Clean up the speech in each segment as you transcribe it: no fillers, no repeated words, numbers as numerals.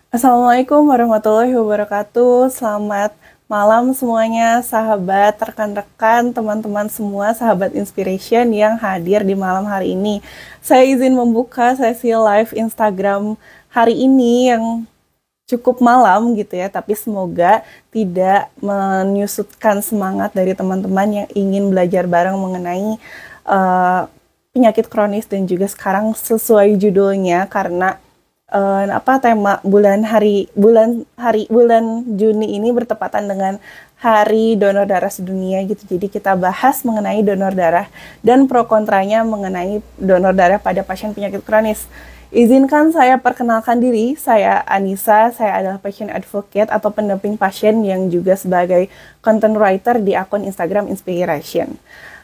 Assalamualaikum warahmatullahi wabarakatuh. Selamat malam semuanya, sahabat, rekan-rekan, teman-teman semua, sahabat Inspiration yang hadir di malam hari ini. Saya izin membuka sesi live Instagram hari ini yang cukup malam gitu ya, tapi semoga tidak menyusutkan semangat dari teman-teman yang ingin belajar bareng mengenai uh, penyakit kronis dan juga sekarang sesuai judulnya karena tema bulan Juni ini bertepatan dengan Hari Donor Darah Sedunia gitu. Jadi kita bahas mengenai donor darah dan pro kontranya mengenai donor darah pada pasien penyakit kronis. Izinkan saya perkenalkan diri, saya Anissa, saya adalah patient advocate atau pendamping pasien yang juga sebagai content writer di akun Instagram Inspiration.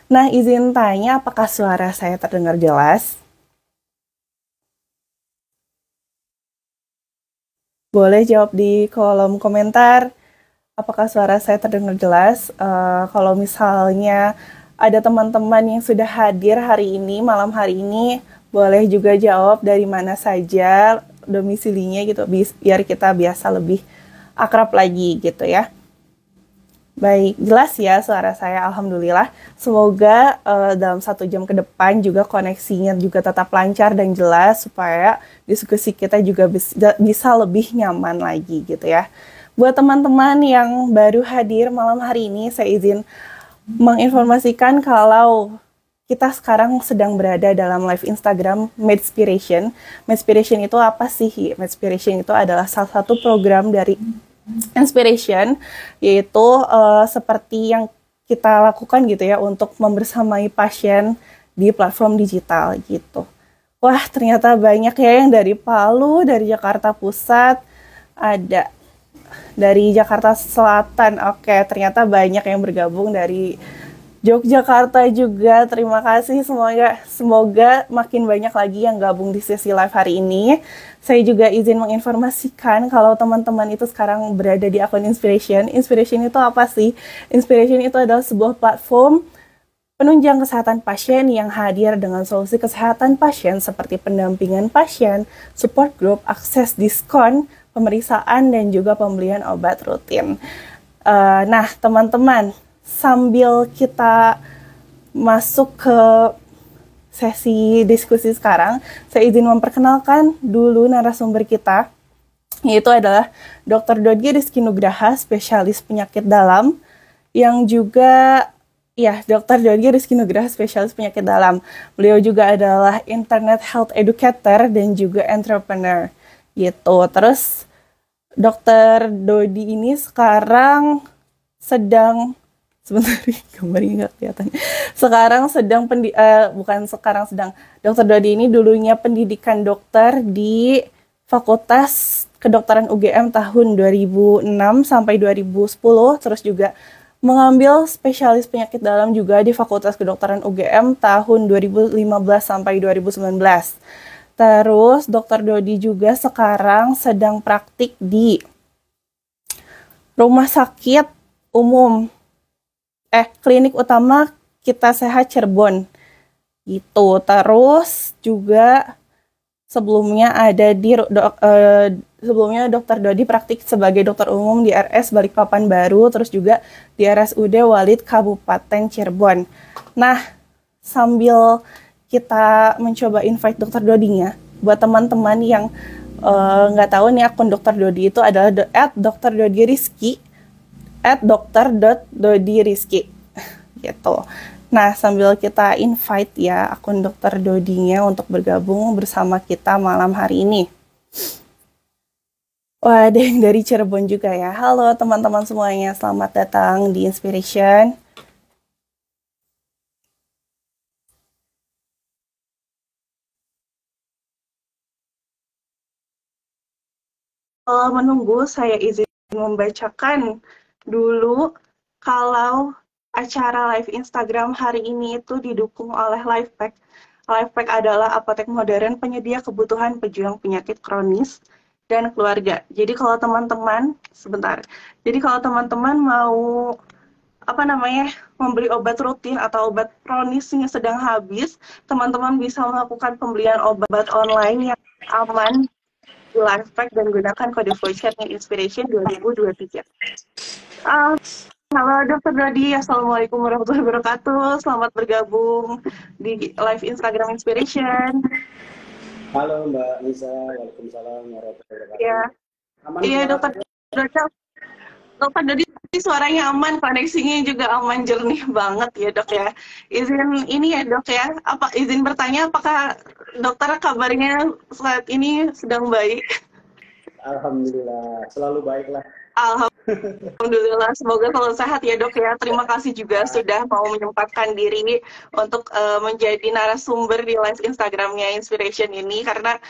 Nah, izin tanya apakah suara saya terdengar jelas? Boleh jawab di kolom komentar apakah suara saya terdengar jelas. Kalau misalnya ada teman-teman yang sudah hadir hari ini, malam hari ini, boleh juga jawab dari mana saja domisilinya gitu, biar kita biasa lebih akrab lagi gitu ya. Baik, jelas ya suara saya, alhamdulillah. Semoga dalam 1 jam ke depan juga koneksinya juga tetap lancar dan jelas supaya diskusi kita juga bisa lebih nyaman lagi gitu ya. Buat teman-teman yang baru hadir malam hari ini, saya izin menginformasikan kalau kita sekarang sedang berada dalam live Instagram Medspiration. Medspiration itu apa sih? Medspiration itu adalah salah satu program dari Inspiration, yaitu seperti yang kita lakukan gitu ya untuk membersamai pasien di platform digital gitu. Wah, ternyata banyak ya yang dari Palu, dari Jakarta Pusat, ada dari Jakarta Selatan. Oke, ternyata banyak yang bergabung dari Yogyakarta juga. Terima kasih, semoga makin banyak lagi yang gabung di sesi live hari ini. Saya juga izin menginformasikan kalau teman-teman itu sekarang berada di akun Inspiration. Inspiration itu apa sih? Inspiration itu adalah sebuah platform penunjang kesehatan pasien yang hadir dengan solusi kesehatan pasien seperti pendampingan pasien, support group, akses diskon, pemeriksaan, dan juga pembelian obat rutin. Nah, teman-teman, sambil kita masuk ke sesi diskusi sekarang, saya izin memperkenalkan dulu narasumber kita, yaitu adalah Dr. Dodi Rizky Nugraha, spesialis penyakit dalam, yang juga, Dr. Dodi Rizky Nugraha, spesialis penyakit dalam. Beliau juga adalah internet health educator dan juga entrepreneur, gitu. Terus, Dr. Dodi ini sekarang sedang sebentar gambarnya nggak kelihatan. Dokter Dodi ini dulunya pendidikan dokter di Fakultas Kedokteran UGM tahun 2006 sampai 2010, terus juga mengambil spesialis penyakit dalam juga di Fakultas Kedokteran UGM tahun 2015 sampai 2019. Terus Dokter Dodi juga sekarang sedang praktik di Rumah Sakit Umum Klinik Utama Kita Sehat Cirebon gitu. Terus juga sebelumnya Dokter Dodi praktik sebagai dokter umum di RS Balikpapan Baru, terus juga di RSUD Walid Kabupaten Cirebon. Nah, sambil kita mencoba invite Dokter Dodinya, buat teman-teman yang nggak tahu nih, akun Dokter Dodi itu adalah @drdodirizky @dr.dodirizky gitu. Nah, sambil kita invite ya akun Dokter Dodinya untuk bergabung bersama kita malam hari ini. Wah, ada yang dari Cirebon juga ya. Halo teman-teman semuanya, selamat datang di Inspiration. Menunggu, saya izin membacakan dulu kalau acara live Instagram hari ini itu didukung oleh LifePack. LifePack adalah apotek modern penyedia kebutuhan pejuang penyakit kronis dan keluarga. Jadi kalau teman-teman mau membeli obat rutin atau obat kronisnya sedang habis, teman-teman bisa melakukan pembelian obat online yang aman LifePack dan gunakan kode vouchernya Inspiration 2023. Halo Dokter Dodi, Assalamualaikum warahmatullahi wabarakatuh. Selamat bergabung di live Instagram Inspiration. Halo Mbak Nisa, Waalaikumsalam warahmatullahi Ya, wabarakatuh. Aman iya suara Dokter saya? Dokter Dodi suaranya aman, koneksinya juga aman, jernih banget ya Dok ya. Izin ini ya Dok ya, izin bertanya apakah dokter kabarnya saat ini sedang baik? Alhamdulillah, selalu baiklah. Alhamdulillah, semoga selalu sehat ya Dok ya. Terima kasih juga sudah mau menyempatkan diri untuk menjadi narasumber di live Instagramnya Inspiration ini, karena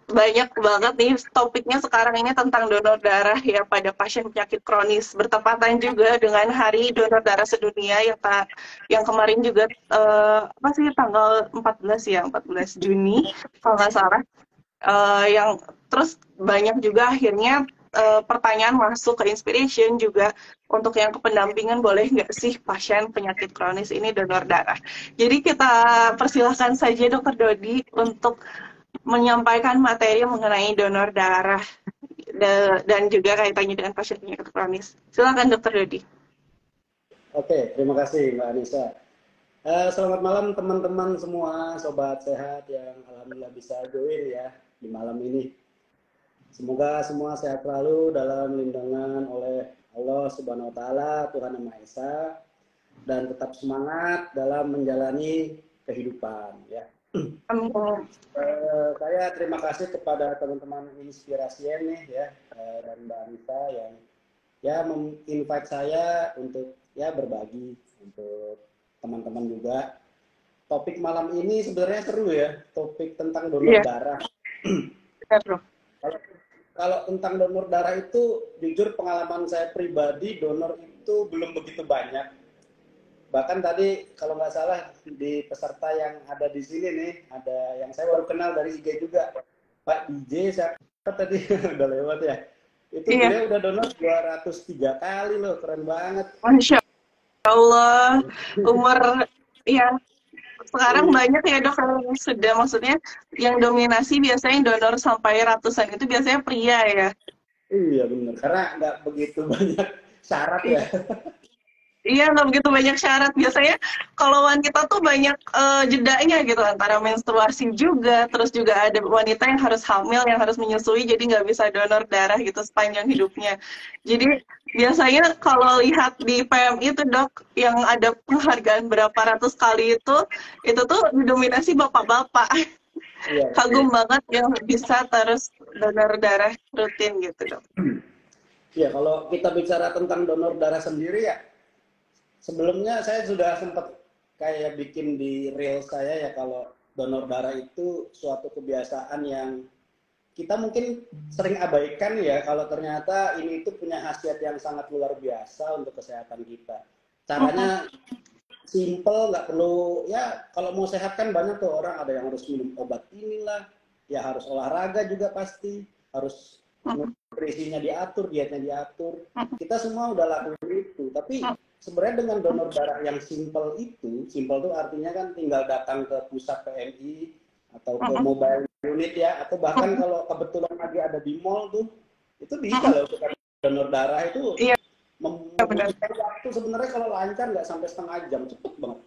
banyak banget nih topiknya sekarang ini tentang donor darah ya pada pasien penyakit kronis, bertepatan juga dengan Hari Donor Darah Sedunia yang kemarin juga apa sih, tanggal 14 ya, 14 Juni kalau nggak salah. Yang terus banyak juga akhirnya pertanyaan masuk ke Inspiration juga untuk yang kependampingan, boleh nggak sih pasien penyakit kronis ini donor darah. Jadi kita persilahkan saja Dokter Dodi untuk menyampaikan materi mengenai donor darah dan juga kaitannya dengan pasien penyakit kronis. Silakan Dokter Dodi. Oke, terima kasih Mbak Anissa. Selamat malam teman-teman semua, sobat sehat yang alhamdulillah bisa join ya di malam ini. Semoga semua sehat selalu dalam lindungan oleh Allah Subhanahu wa Ta'ala, Tuhan Yang Maha Esa, dan tetap semangat dalam menjalani kehidupan ya. Amin. Saya terima kasih kepada teman-teman Inspirasien nih ya, dan Mbak Anissa yang ya menginvite saya untuk ya berbagi untuk teman-teman juga. Topik malam ini sebenarnya seru ya, topik tentang donor darah. Kalau tentang donor darah itu jujur pengalaman saya pribadi, donor itu belum begitu banyak. Bahkan tadi kalau nggak salah di peserta yang ada di sini nih, ada yang saya baru kenal dari IG juga, Pak DJ, siapa tadi udah lewat ya. Itu dia udah donor 203 kali loh, keren banget. Masya Allah, umur ya sekarang banyak ya Dok yang sudah, maksudnya yang dominasi biasanya donor sampai ratusan itu biasanya pria ya. Iya benar, karena nggak begitu banyak syarat ya. Iya, nggak begitu banyak syarat. Biasanya kalau wanita tuh banyak jedanya gitu, antara menstruasi juga, terus juga ada wanita yang harus hamil, yang harus menyusui, jadi nggak bisa donor darah gitu sepanjang hidupnya. Jadi biasanya kalau lihat di PMI itu Dok, yang ada penghargaan berapa ratus kali itu tuh didominasi bapak-bapak. Iya. Kagum banget yang bisa terus donor darah rutin gitu Dok. Iya, kalau kita bicara tentang donor darah sendiri ya, sebelumnya saya sudah sempat kayak bikin di reel saya ya, kalau donor darah itu suatu kebiasaan yang kita mungkin sering abaikan ya, kalau ternyata ini itu punya khasiat yang sangat luar biasa untuk kesehatan kita. Caranya simple, nggak perlu ya, kalau mau sehat kan banyak tuh orang, ada yang harus minum obat inilah, ya harus olahraga juga pasti, harus nutrisinya diatur, dietnya diatur. Kita semua udah lakuin itu, tapi sebenarnya dengan donor darah yang simple itu artinya kan tinggal datang ke pusat PMI atau ke mobile unit ya, atau bahkan kalau kebetulan lagi ada di mall tuh, itu bisa loh kita donor darah itu. Membutuhkan waktu sebenarnya kalau lancar nggak sampai setengah jam, cepet banget.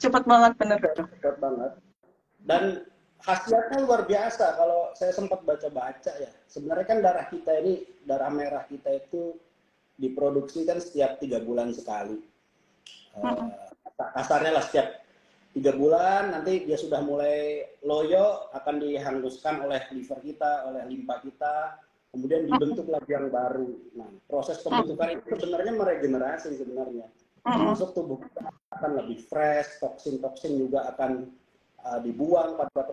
Cepet banget, bener. Cepet banget. Dan khasiatnya luar biasa. Kalau saya sempat baca-baca ya, sebenarnya kan darah kita ini, darah merah kita itu diproduksi kan setiap 3 bulan sekali. Kasarnya lah setiap 3 bulan, nanti dia sudah mulai loyo, akan dihanguskan oleh liver kita, oleh limpa kita, kemudian dibentuk lagi yang baru. Nah, proses pembentukan itu sebenarnya meregenerasi sebenarnya. Masuk tubuh kita akan lebih fresh, toksin-toksin juga akan dibuang pada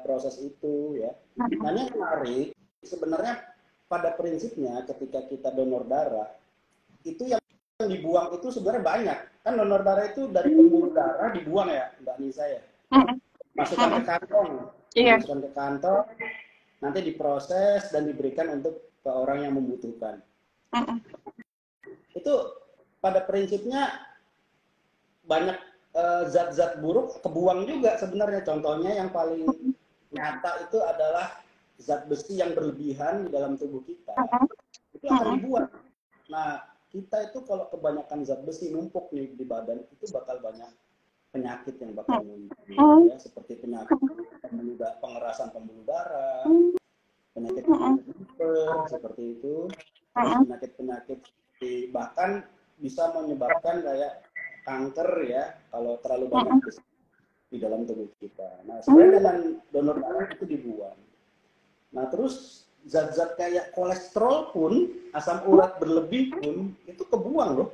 proses itu ya. Nah, ini yang menarik sebenarnya, pada prinsipnya ketika kita donor darah itu yang dibuang itu sebenarnya banyak. Kan donor darah itu dari pembuluh darah dibuang ya, Mbak Nisa ya. Masukkan ke kantong. Masukkan ke kantong, nanti diproses dan diberikan untuk ke orang yang membutuhkan. Itu pada prinsipnya banyak zat-zat buruk kebuang juga sebenarnya. Contohnya yang paling nyata itu adalah zat besi yang berlebihan di dalam tubuh kita itu akan dibuang. Nah, kita itu kalau kebanyakan zat besi numpuk nih di badan itu bakal banyak penyakit yang bakal muncul ya, seperti penyakit pengerasan pembuluh darah, penyakit liver seperti itu, terus penyakit bahkan bisa menyebabkan kayak kanker ya kalau terlalu banyak besi di dalam tubuh kita. Nah, sebenarnya dengan donor darah itu dibuang. Nah, terus zat-zat kayak kolesterol pun, asam urat berlebih pun itu kebuang loh.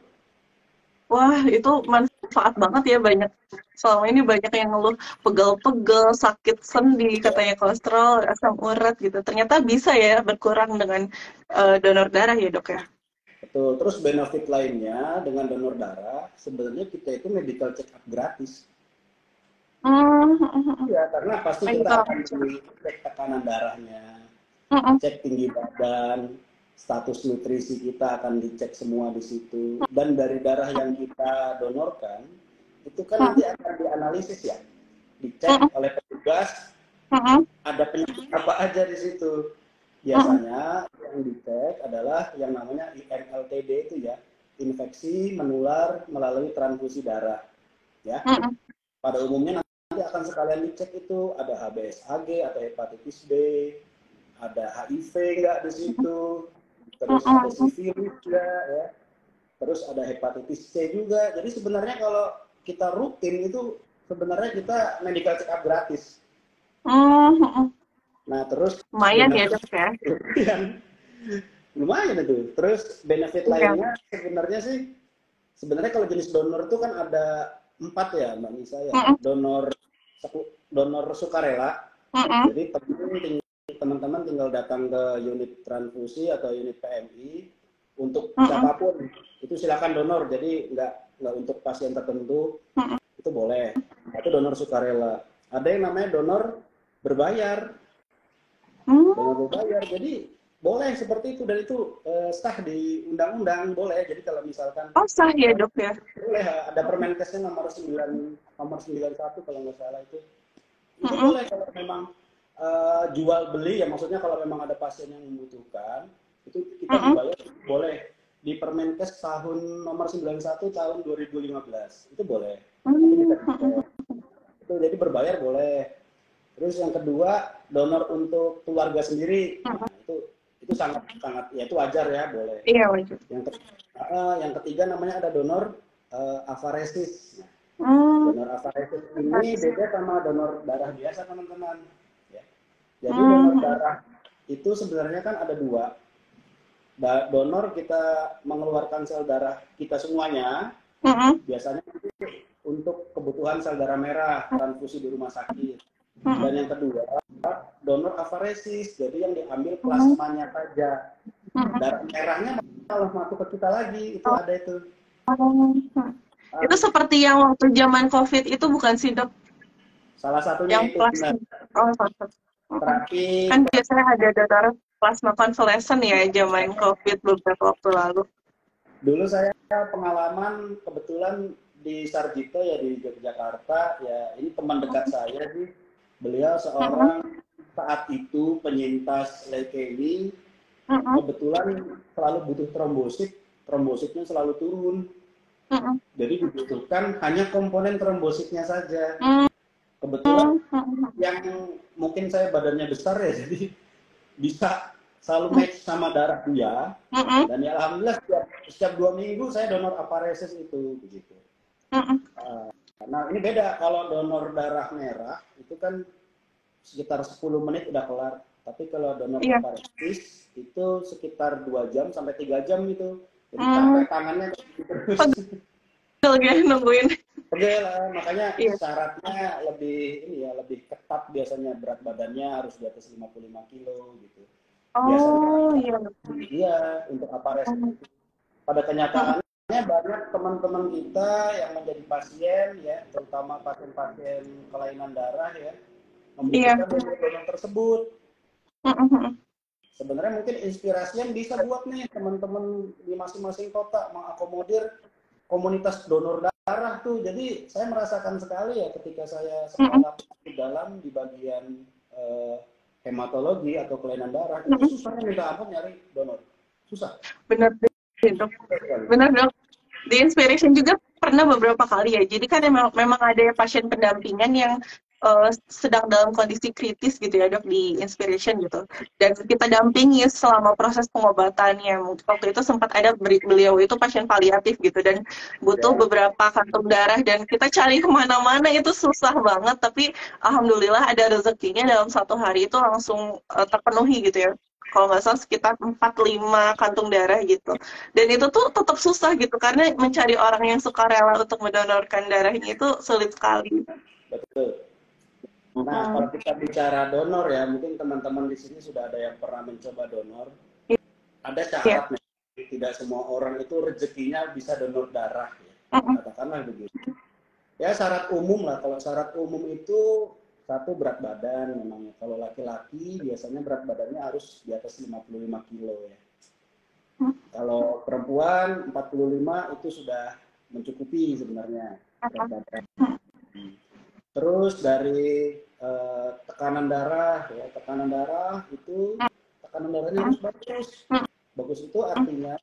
Wah, itu manfaat banget ya, banyak. Selama ini banyak yang ngeluh pegel-pegel, sakit sendi, katanya kolesterol, asam urat gitu. Ternyata bisa ya berkurang dengan donor darah ya, Dok ya? Betul. Terus benefit lainnya dengan donor darah, sebenarnya kita itu medical check up gratis. Ya, karena pasti kita akan cek tekanan darahnya, cek tinggi badan, status nutrisi kita akan dicek semua di situ. Dan dari darah yang kita donorkan, itu kan nanti akan dianalisis ya, dicek oleh petugas, ada penyakit apa aja di situ. Biasanya yang dicek adalah yang namanya IMLTD itu ya, infeksi menular melalui transfusi darah. Ya, pada umumnya nanti akan sekalian dicek itu ada HBsAg atau hepatitis B, ada HIV nggak di situ, terus ada sifilis juga ya, terus ada hepatitis C juga. Jadi sebenarnya kalau kita rutin itu sebenarnya kita medical check up gratis. Nah, terus lumayan ya, Dok ya? Lumayan itu. Terus benefit lainnya sebenarnya kalau jenis donor itu kan ada 4 ya, Mbak Nisa ya. Donor sukarela. Jadi teman-teman tinggal datang ke unit transfusi atau unit PMI untuk siapapun. Itu silakan donor. Jadi nggak untuk pasien tertentu. Itu boleh. Itu donor sukarela. Ada yang namanya donor berbayar. Donor berbayar. Jadi boleh seperti itu, dan itu sah di undang-undang, boleh. Jadi kalau misalkan sah ya, Dok ya? Boleh, ada Permenkesnya nomor 91 kalau nggak salah itu. Itu boleh kalau memang jual beli ya, maksudnya kalau memang ada pasien yang membutuhkan, itu kita dibayar boleh. Di Permenkes nomor 91 tahun 2015 itu boleh. Itu jadi berbayar boleh. Terus yang kedua, donor untuk keluarga sendiri. Nah, itu sangat ya, itu wajar ya, boleh. Iya, wajar. Yang ketiga namanya ada donor afaresis. Donor afaresis ini beda sama donor darah biasa, teman-teman. Ya. Jadi donor darah itu sebenarnya kan ada 2. Donor kita mengeluarkan sel darah kita semuanya, biasanya untuk kebutuhan sel darah merah, transfusi di rumah sakit. Dan yang kedua, donor afaresis, jadi yang diambil plasmanya saja. Darah merahnya malah masuk ke kita lagi, itu ada itu. Itu seperti yang waktu zaman COVID itu bukan sih, Dok? Salah satunya yang itu plasma. terapi. Kan biasanya ada donor plasma konvalesen ya zaman COVID beberapa waktu lalu. Dulu saya pengalaman kebetulan di Sarjito ya, di Yogyakarta ya, ini teman dekat saya sih. Beliau seorang saat itu penyintas leukemia, kebetulan selalu butuh trombositnya selalu turun. Jadi dibutuhkan hanya komponen trombositnya saja. Kebetulan yang mungkin saya badannya besar ya, jadi bisa selalu match sama darah dia. Dan ya alhamdulillah setiap 2 minggu saya donor afaresis itu begitu. Nah ini beda, kalau donor darah merah itu kan sekitar 10 menit udah kelar. Tapi kalau donor afaresis itu sekitar 2 jam sampai 3 jam gitu. Jadi capek tangannya terus. Pegel nungguin. Pegel lah, makanya syaratnya lebih ketat biasanya, berat badannya harus di atas 55 kilo gitu. Biasanya iya untuk afaresis. Pada kenyataannya banyak teman-teman kita yang menjadi pasien ya, terutama pasien-pasien kelainan darah ya, membutuhkan donor tersebut. Sebenarnya mungkin inspirasi yang bisa buat nih teman-teman di masing-masing kota mengakomodir komunitas donor darah tuh. Jadi saya merasakan sekali ya ketika saya sekolah di dalam di bagian hematologi atau kelainan darah itu susahnya minta ampun nyari donor, susah. Benar dok, benar dok. Di Inspiration juga pernah beberapa kali ya. Jadi kan memang ada pasien pendampingan yang sedang dalam kondisi kritis gitu ya dok di Inspiration gitu. Dan kita dampingi selama proses pengobatannya. Waktu itu sempat ada beliau itu pasien paliatif gitu dan butuh beberapa kantung darah dan kita cari kemana-mana itu susah banget. Tapi alhamdulillah ada rezekinya dalam 1 hari itu langsung terpenuhi gitu ya. Kalau nggak salah sekitar 4-5 kantung darah gitu. Dan itu tuh tetap susah gitu karena mencari orang yang suka rela untuk mendonorkan darahnya itu sulit sekali. Betul. Nah, kalau kita bicara donor ya, mungkin teman-teman di sini sudah ada yang pernah mencoba donor. Ada syaratnya. Tidak semua orang itu rezekinya bisa donor darah ya. Katakanlah begitu. Ya syarat umum lah. Kalau syarat umum itu satu berat badan memang. Kalau laki-laki biasanya berat badannya harus di atas 55 kilo ya. Kalau perempuan 45 itu sudah mencukupi sebenarnya berat badan. Terus dari tekanan darah ya, tekanan darah itu tekanan darahnya harus bagus. Bagus itu artinya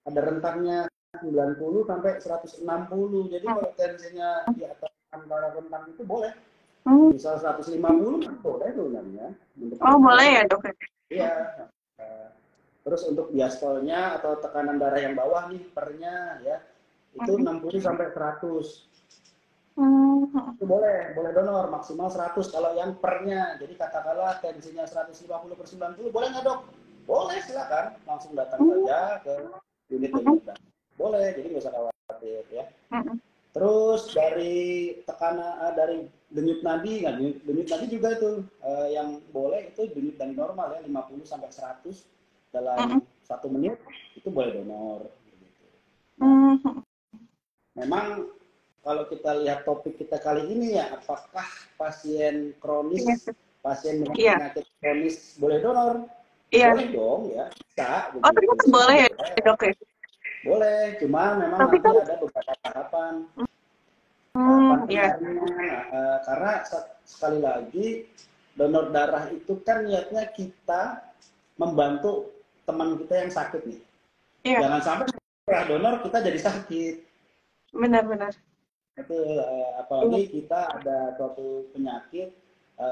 ada rentangnya 90 sampai 160. Jadi kalau tensinya di atas antara rentang itu boleh. Misal 150 boleh sebenarnya. Oh, boleh ya, dok? Iya. Terus untuk diastolnya atau tekanan darah yang bawah nih pernya ya, itu 60 sampai 100. Itu boleh donor maksimal 100 kalau yang pernya. Jadi katakanlah tensinya 150/90 boleh nggak dok? Boleh, silakan langsung datang saja ke unit donor darah. Boleh, jadi nggak usah khawatir ya. Terus dari tekanan dari denyut nadi, kan denyut nadi juga itu yang boleh itu denyut nadi normal ya 50 sampai 100 dalam 1 menit itu boleh donor. Nah, memang kalau kita lihat topik kita kali ini ya, apakah pasien kronis, pasien dengan penyakit kronis boleh donor? Boleh dong ya, bisa. Oh, ternyata boleh ya dok ya? Boleh, cuma memang tapi nanti ada beberapa tahapan. Karena sekali lagi donor darah itu kan niatnya kita membantu teman kita yang sakit nih. Jangan sampai setelah donor kita jadi sakit. Benar-benar. Itu apalagi kita ada suatu penyakit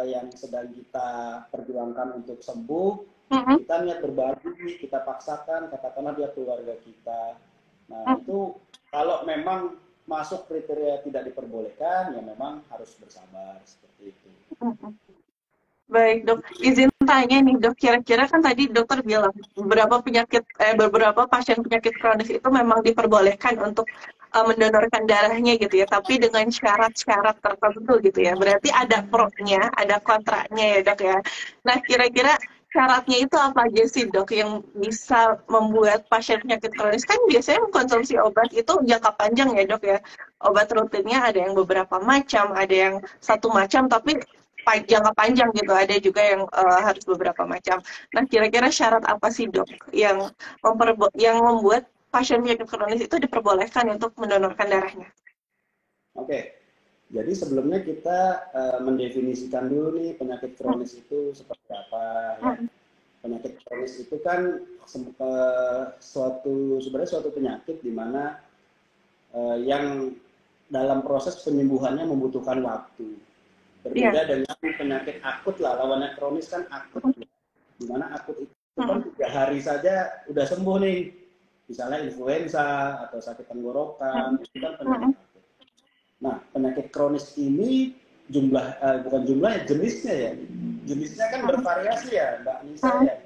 yang sedang kita perjuangkan untuk sembuh. Kita niat berbagi, kita paksakan, katakanlah dia keluarga kita. Nah itu kalau memang masuk kriteria tidak diperbolehkan, ya memang harus bersabar seperti itu. Baik dok, izin tanya nih dok, kira-kira kan tadi dokter bilang beberapa pasien penyakit kronis itu memang diperbolehkan untuk mendonorkan darahnya gitu ya, tapi dengan syarat-syarat tertentu gitu ya. Berarti ada pro-nya, ada kontraknya ya dok ya. Nah kira-kira syaratnya itu apa aja sih dok yang bisa membuat pasien penyakit kronis kan biasanya mengkonsumsi obat itu jangka panjang ya dok ya. Obat rutinnya ada yang beberapa macam, ada yang satu macam tapi jangka panjang gitu, ada juga yang harus beberapa macam. Nah kira-kira syarat apa sih dok yang membuat pasien penyakit kronis itu diperbolehkan untuk mendonorkan darahnya? Oke. Jadi sebelumnya kita mendefinisikan dulu nih penyakit kronis itu seperti apa. Ya. Penyakit kronis itu kan sebenarnya suatu penyakit di mana yang dalam proses penyembuhannya membutuhkan waktu. Berbeda dengan penyakit akut lah, lawannya kronis kan akut. Di mana akut itu kan 3 hari saja udah sembuh nih. Misalnya influenza atau sakit tenggorokan, itu kan penyakit akut. Nah, penyakit kronis ini jenisnya ya. Jenisnya kan bervariasi ya, Mbak Nisa ya.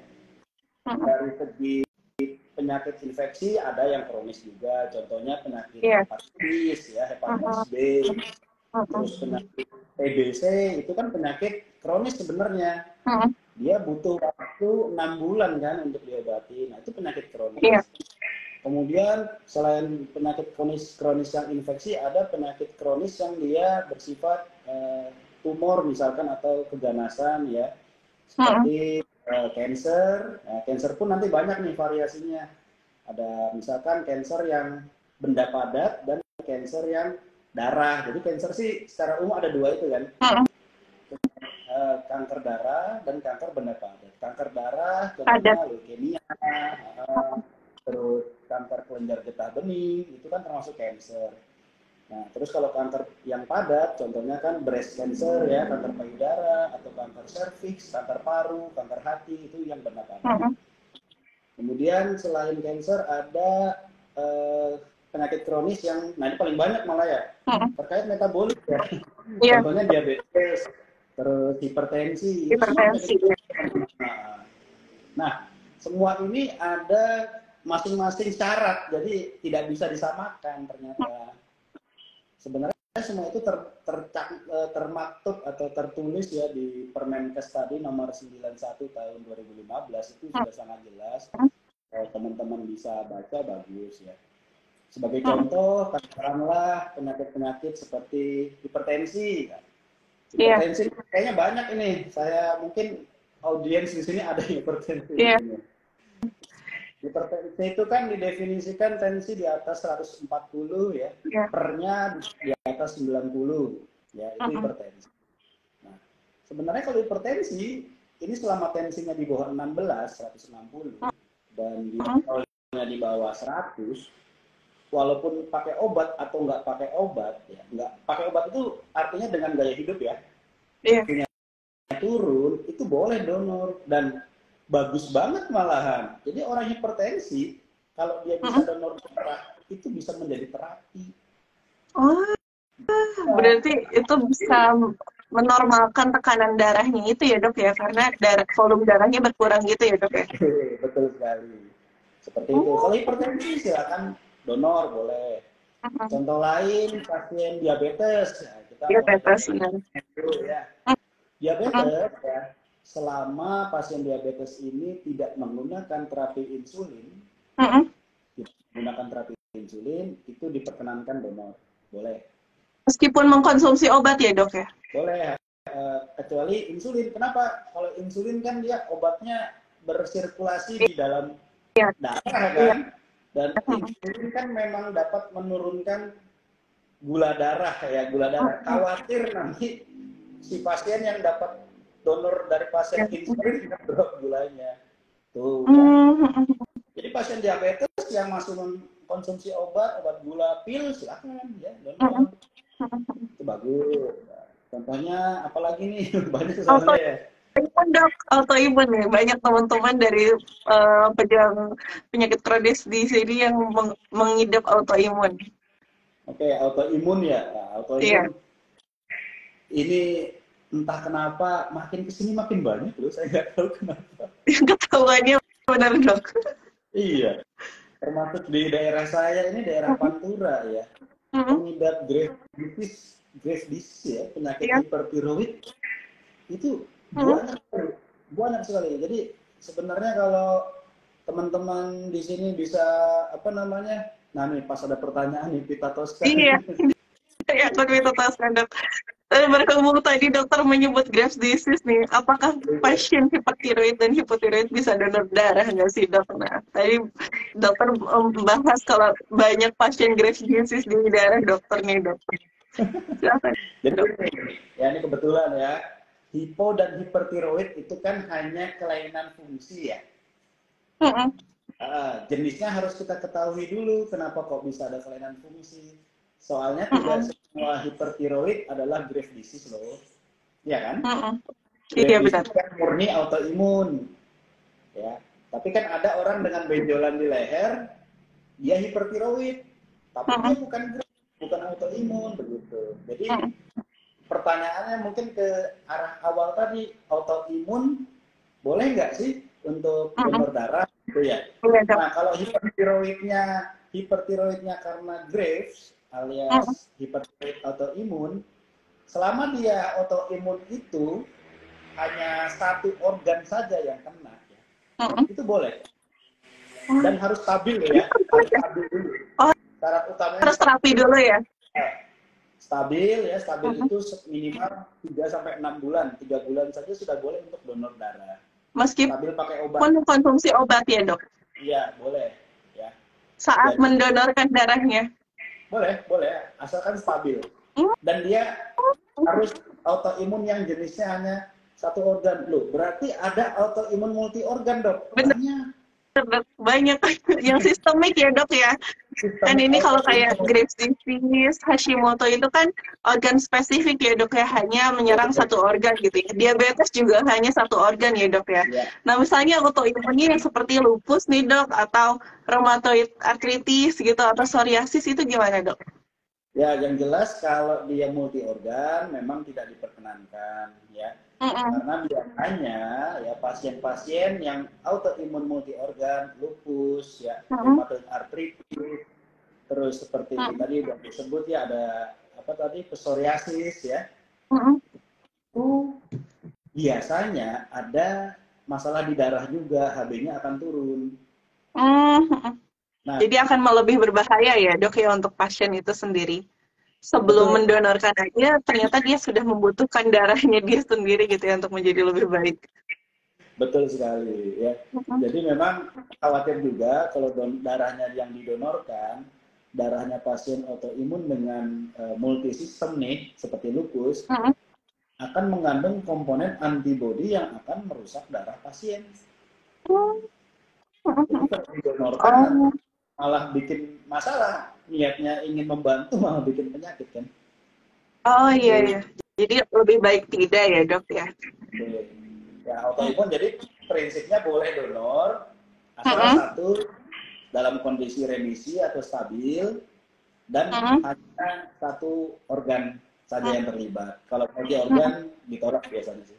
Dari segi penyakit infeksi ada yang kronis juga, contohnya penyakit hepatitis ya, hepatitis B. Terus penyakit TBC itu kan penyakit kronis sebenarnya. Dia butuh waktu 6 bulan kan untuk diobati. Nah, itu penyakit kronis. Kemudian selain penyakit kronis yang infeksi, ada penyakit kronis yang dia bersifat tumor misalkan atau keganasan ya, seperti cancer. Nah, cancer pun nanti banyak nih variasinya. Ada misalkan cancer yang benda padat dan cancer yang darah. Jadi cancer sih secara umum ada 2 itu kan. kanker darah dan kanker benda padat. Kanker darah Padat. contohnya leukemia, terus kanker kelenjar getah bening itu kan termasuk cancer. Nah, terus kalau kanker yang padat, contohnya kan breast cancer ya, kanker payudara atau kanker serviks, kanker paru, kanker hati itu yang benda padat. Kemudian selain cancer ada penyakit kronis yang, nah ini paling banyak malah ya, terkait metabolik ya. Contohnya diabetes, terus hipertensi. Hipertensi. Nah, semua ini ada masing-masing syarat, jadi tidak bisa disamakan ternyata. Sebenarnya semua itu termaktub atau tertulis ya di Permenkes tadi nomor 91 tahun 2015 itu sudah sangat jelas. Teman-teman bisa baca bagus ya. Sebagai contoh, katakanlah penyakit-penyakit seperti hipertensi. Hipertensi kayaknya banyak ini. Saya mungkin audiens di sini ada hipertensi. Hipertensi itu kan didefinisikan tensi di atas 140 ya, pernya di atas 90 ya, itu hipertensi. Nah, sebenarnya kalau hipertensi ini selama tensinya di bawah 16, 160 dan di bawah 100, walaupun pakai obat atau nggak pakai obat ya, nggak pakai obat itu artinya dengan gaya hidup ya, turun itu boleh donor dan bagus banget malahan. Jadi orang hipertensi kalau dia bisa donor darah itu bisa menjadi terapi. Oh, berarti itu bisa menormalkan tekanan darahnya itu ya dok ya, karena volume darahnya berkurang gitu ya dok ya. Betul sekali. Seperti itu. Kalau hipertensi silakan donor boleh. Contoh lain pasien diabetes. Ya, kita diabetes ya. Diabetes ya. Selama pasien diabetes ini tidak menggunakan terapi insulin, itu diperkenankan donor, boleh. Meskipun mengkonsumsi obat ya dok ya? Boleh, kecuali insulin. Kenapa? Kalau insulin kan dia obatnya bersirkulasi di dalam darah kan, dan insulin kan memang dapat menurunkan gula darah ya, gula darah. Khawatir nanti si pasien yang dapat donor dari pasien insulin tidak drop gulanya. Tuh. Jadi pasien diabetes yang masih mengkonsumsi obat gula pil silakan ya donor. Itu bagus. Contohnya apalagi nih banyak soalnya ya. Dok, autoimun ya. Banyak teman-teman dari pejuang penyakit kronis di sini yang mengidap autoimun. Oke, autoimun ya. Nah, autoimun. Ini entah kenapa makin kesini makin banyak loh, saya nggak tahu kenapa. Ketahuannya benar dok. Iya, termasuk di daerah saya ini daerah Pantura ya, pengidap Graves disease ya, penyakit hipertiroid itu banyak sekali. Jadi sebenarnya kalau teman-teman di sini bisa apa namanya, nah nih pas ada pertanyaan nih Pita Tosca. Iya, ya Pita Tosca dok. Berhubung tadi dokter menyebut Graves disease nih, apakah pasien hipertiroid dan hipotiroid bisa donor darah nggak sih dok? Nah, tadi dokter membahas kalau banyak pasien Graves disease di daerah dokter nih dok. Silakan. Jadi ya ini kebetulan ya, hipo dan hipertiroid itu kan hanya kelainan fungsi ya. Jenisnya harus kita ketahui dulu kenapa kok bisa ada kelainan fungsi. Soalnya tidak semua hipertiroid adalah Graves disease loh, ya kan? Iya benar. Kan murni autoimun, ya. Tapi kan ada orang dengan benjolan di leher, dia hipertiroid, tapi dia bukan autoimun begitu. Jadi pertanyaannya mungkin ke arah awal tadi, autoimun boleh nggak sih untuk donor darah, gitu ya? Nah kalau hipertiroidnya karena Graves alias hipertiroid autoimun, selama dia autoimun itu hanya satu organ saja yang kena ya, itu boleh dan harus stabil ya, harus stabil dulu. Syarat utamanya harus terapi dulu ya. Stabil itu minimal 3-6 bulan, 3 bulan saja sudah boleh untuk donor darah. Meskipun stabil pakai obat. Konsumsi obat ya dok? Iya boleh ya. Saat mendonorkan darahnya? Boleh, asalkan stabil. Dan dia harus autoimun yang jenisnya hanya satu organ. Loh, berarti ada autoimun multi organ, Dok. Bener, banyak yang sistemik ya dok ya. Kan Sistemik ini kalau kayak autoimun. Graves' disease, Hashimoto itu kan organ spesifik ya dok ya, hanya menyerang satu organ gitu ya. Diabetes juga hanya satu organ ya dok ya. Ya. Nah misalnya autoimunnya yang seperti lupus nih dok, atau rheumatoid arthritis gitu, atau psoriasis itu gimana dok? Ya, yang jelas kalau dia multi organ memang tidak diperkenankan ya. Karena biasanya ya pasien-pasien yang autoimun multi organ, lupus ya, rheumatoid arthritis, terus seperti tadi udah disebut ya ada apa tadi psoriasis ya. Itu biasanya ada masalah di darah juga, HB-nya akan turun. Nah, Jadi akan lebih berbahaya ya dok ya untuk pasien itu sendiri. Sebelum mendonorkan aja, ternyata dia sudah membutuhkan darahnya dia sendiri gitu ya untuk menjadi lebih baik. betul sekali ya. Jadi memang khawatir juga kalau darahnya yang didonorkan, darahnya pasien autoimun dengan multisistem nih, seperti lupus, akan mengandung komponen antibodi yang akan merusak darah pasien. Jadi kalau didonorkan malah bikin masalah, niatnya ingin membantu malah bikin penyakit kan. Oh iya iya. Jadi lebih baik tidak ya dok ya. Ya autoimun jadi prinsipnya boleh donor asal satu dalam kondisi remisi atau stabil dan hanya satu organ saja yang terlibat. Kalau multi organ ditolak biasanya sih.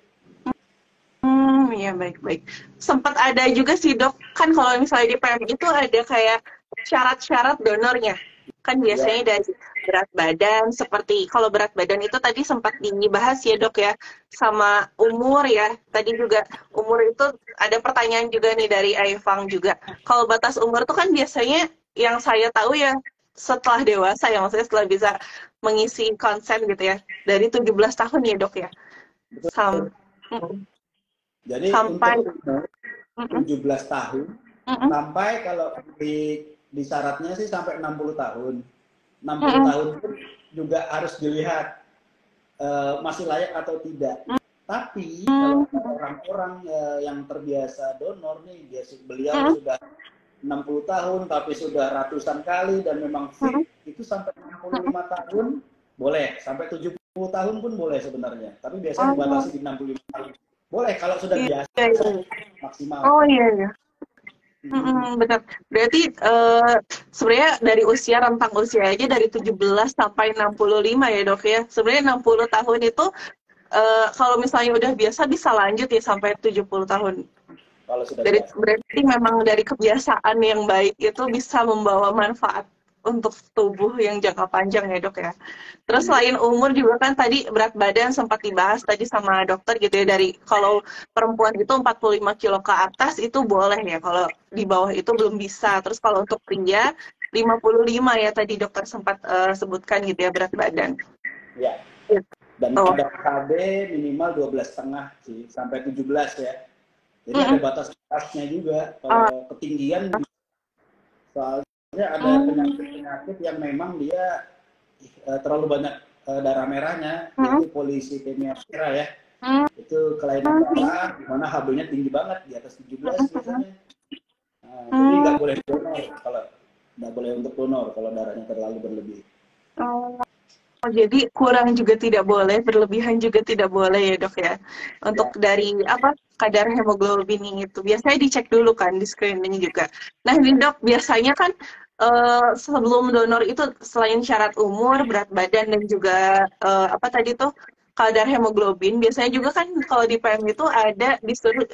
Iya baik-baik. Sempat ada juga sih dok, kan kalau misalnya di PM itu ada kayak syarat-syarat donornya. Kan biasanya dari berat badan, seperti kalau berat badan itu tadi sempat dibahas ya dok ya, sama umur ya. Tadi juga umur itu ada pertanyaan juga nih dari Aifang juga. Kalau batas umur itu kan biasanya yang saya tahu ya setelah dewasa ya, maksudnya setelah bisa mengisi konsen gitu ya, dari 17 tahun ya dok ya. Jadi Sampai untuk 17 tahun sampai kalau di syaratnya sih sampai 60 tahun. 60 tahun pun juga harus dilihat masih layak atau tidak. Tapi kalau orang-orang yang terbiasa donor nih, beliau sudah 60 tahun tapi sudah ratusan kali dan memang fit, itu sampai 65 tahun boleh, sampai 70 tahun pun boleh sebenarnya. Tapi biasanya dibatasi di 65 tahun. Boleh kalau sudah biasa maksimal. Oh iya. Benar. Berarti sebenarnya dari rentang usia aja dari 17 sampai 65 ya dok ya. Sebenarnya 60 tahun itu kalau misalnya udah biasa bisa lanjut ya sampai 70 tahun. Kalau sudah berarti memang dari kebiasaan yang baik itu bisa membawa manfaat untuk tubuh yang jangka panjang ya dok ya. Terus selain umur juga kan tadi berat badan sempat dibahas tadi sama dokter gitu ya, dari kalau perempuan itu 45 kilo ke atas itu boleh ya, kalau di bawah itu belum bisa. Terus kalau untuk pria 55 ya tadi dokter sempat sebutkan gitu ya berat badan. Ya. Dan ada KB minimal 12,5 sih sampai 17 ya. Jadi ada batas-batasnya juga kalau ketinggian. Soalnya ada penyakit-penyakit yang memang dia terlalu banyak darah merahnya, yaitu policythemia vera ya. Itu kelainan darah di mana HB-nya tinggi banget di atas 17 biasanya. Jadi nggak boleh donor untuk donor kalau darahnya terlalu berlebih. Jadi kurang juga tidak boleh, berlebihan juga tidak boleh ya dok ya. Untuk dari kadar hemoglobin itu biasanya dicek dulu kan, di screening juga. Nah ini dok biasanya kan sebelum donor itu selain syarat umur, berat badan dan juga tadi tuh kadar hemoglobin, biasanya juga kan kalau di PM itu ada disuruh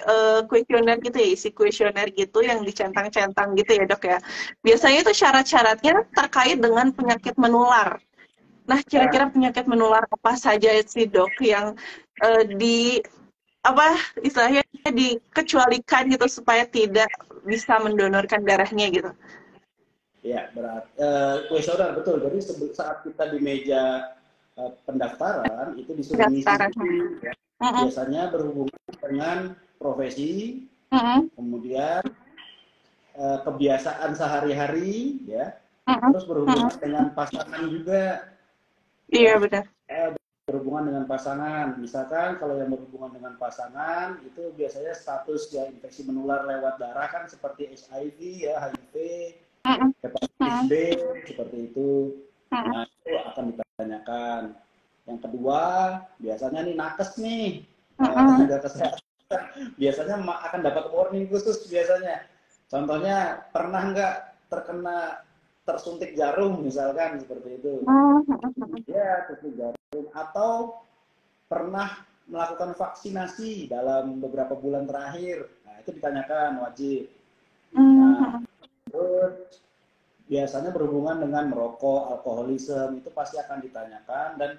kuesioner gitu ya, isi kuesioner gitu yang dicentang-centang gitu ya dok ya. Biasanya itu syarat-syaratnya terkait dengan penyakit menular. Nah, kira-kira penyakit menular apa saja sih dok yang istilahnya dikecualikan gitu supaya tidak bisa mendonorkan darahnya gitu? Ya, kuesioner betul. Jadi saat kita di meja pendaftaran itu disuruh ngisi ya. Biasanya berhubungan dengan profesi, kemudian kebiasaan sehari-hari, ya, terus berhubungan dengan pasangan juga. Iya benar. berhubungan dengan pasangan. Misalkan kalau yang berhubungan dengan pasangan itu biasanya status ya infeksi menular lewat darah kan seperti HIV ya, HIV, hepatitis B seperti itu. Nah, itu akan ditanyakan. Yang kedua, biasanya nih nakes nih, tenaga kesehatan biasanya akan dapat warning khusus biasanya. Contohnya pernah nggak terkena tersuntik jarum misalkan seperti itu. Ya, tersuntik jarum atau pernah melakukan vaksinasi dalam beberapa bulan terakhir. Nah, itu ditanyakan wajib. Nah, terus biasanya berhubungan dengan merokok, alkoholisme itu pasti akan ditanyakan dan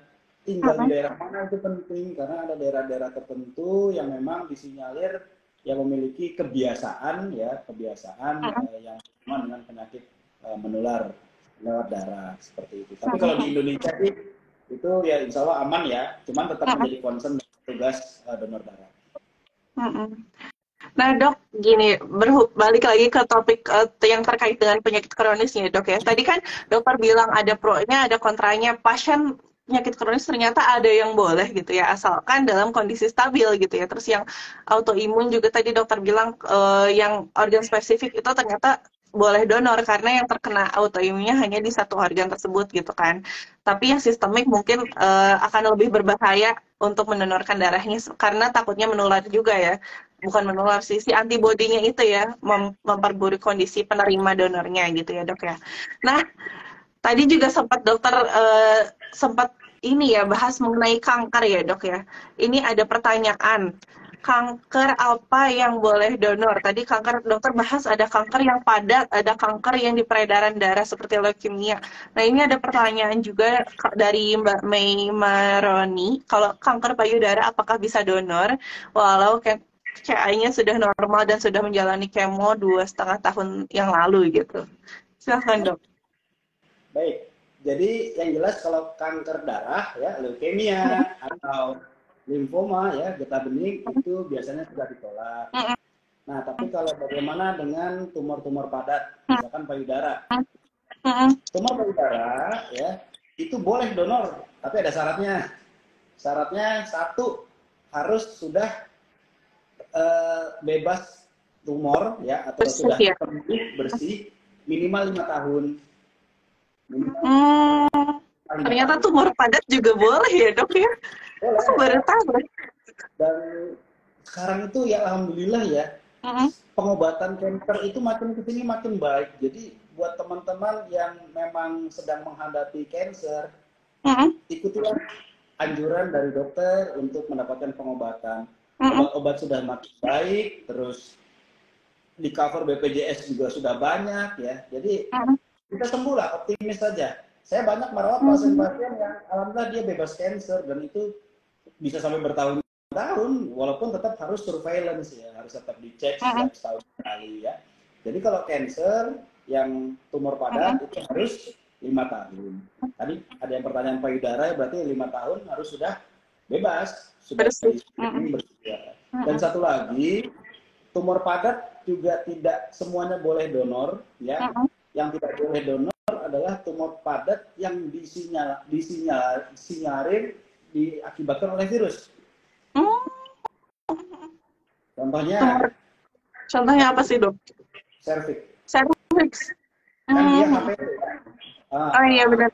tinggal di daerah mana itu penting karena ada daerah-daerah tertentu yang memang disinyalir yang memiliki kebiasaan yang berhubungan dengan penyakit menular lewat darah seperti itu. Tapi kalau di Indonesia sih itu ya insya Allah aman ya, cuman tetap menjadi concern tugas donor darah. Nah dok, gini, balik lagi ke topik yang terkait dengan penyakit kronis nih dok ya. Tadi kan dokter bilang ada pro-nya, ada kontranya. Pasien penyakit kronis ternyata ada yang boleh gitu ya, asalkan dalam kondisi stabil gitu ya. Terus yang autoimun juga tadi dokter bilang yang organ spesifik itu ternyata boleh donor karena yang terkena autoimunnya hanya di satu organ tersebut gitu kan. Tapi yang sistemik mungkin akan lebih berbahaya untuk mendonorkan darahnya karena takutnya menular juga ya. Bukan menular sih, si antibodinya itu ya memperburuk kondisi penerima donornya gitu ya dok ya. Nah tadi juga sempat dokter sempat ini ya bahas mengenai kanker ya dok ya. Ini ada pertanyaan, kanker apa yang boleh donor? Tadi kanker dokter bahas ada kanker yang padat, ada kanker yang di peredaran darah seperti leukemia. Nah ini ada pertanyaan juga dari Mbak Mei Maroni, kalau kanker payudara apakah bisa donor walau CA-nya sudah normal dan sudah menjalani kemo 2,5 tahun yang lalu gitu. Silahkan dok. Baik, jadi yang jelas kalau kanker darah ya leukemia atau limfoma ya getah bening itu biasanya sudah ditolak. Nah tapi kalau bagaimana dengan tumor-tumor padat, misalkan payudara, tumor payudara ya itu boleh donor, tapi ada syaratnya. Syaratnya satu harus sudah bebas tumor ya atau bersih, sudah sembuh bersih minimal 5 tahun. Ternyata tumor padat juga boleh ya dok ya? Boleh. Aku baru tahu. Dan sekarang itu ya alhamdulillah ya pengobatan kanker itu makin kesini makin baik. Jadi buat teman-teman yang memang sedang menghadapi kanker, ikutilah anjuran dari dokter untuk mendapatkan pengobatan. Obat-obat sudah makin baik, terus di cover BPJS juga sudah banyak ya. Jadi kita sembuh lah, optimis saja. Saya banyak merawat pasien-pasien yang alhamdulillah dia bebas kanker dan itu bisa sampai bertahun-tahun, walaupun tetap harus surveillance ya, harus tetap dicek setiap setahun sekali ya. Jadi kalau kanker yang tumor padat itu harus 5 tahun. Tadi ada yang pertanyaan payudara, berarti 5 tahun harus sudah bebas, sudah bersih. Dan satu lagi, tumor padat juga tidak semuanya boleh donor ya. Yang tidak boleh donor adalah tumor padat yang disinyalir diakibatkan oleh virus. Contohnya apa sih dok? Cervix. Kan dia HPV. Oh iya benar.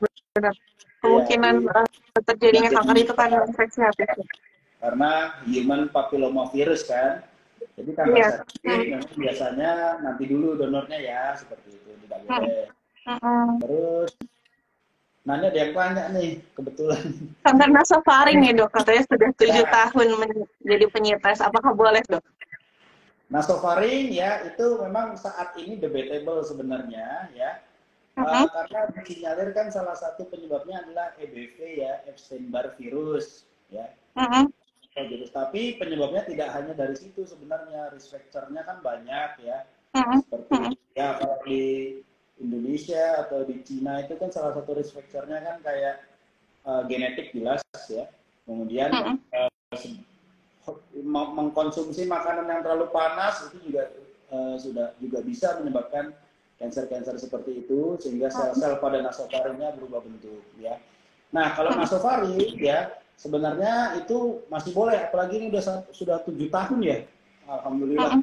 Kemungkinan terjadinya kanker itu karena infeksi HPV. Karena human papillomavirus kan. Jadi kanker cervix biasanya nanti dulu donornya ya seperti itu tidak boleh. Terus nanya ada yang tanya nih kebetulan. Kanker nasofaring nih dok, katanya sudah 7 tahun menjadi penyintas. Apakah boleh dok? Nasofaring ya itu memang saat ini debatable sebenarnya ya. Karena disinyalir kan salah satu penyebabnya adalah EBV ya, Epstein-Barr virus ya. Tapi penyebabnya tidak hanya dari situ sebenarnya, risk factor-nya kan banyak ya. Seperti ya kalau di Indonesia atau di Cina itu kan salah satu risk factor-nya kan kayak genetik jelas ya. Kemudian mengkonsumsi makanan yang terlalu panas itu juga bisa menyebabkan kanker seperti itu sehingga sel-sel pada nasofaringnya berubah bentuk ya. Nah, kalau nasofaring ya sebenarnya itu masih boleh, apalagi ini sudah 7 tahun ya. Alhamdulillah.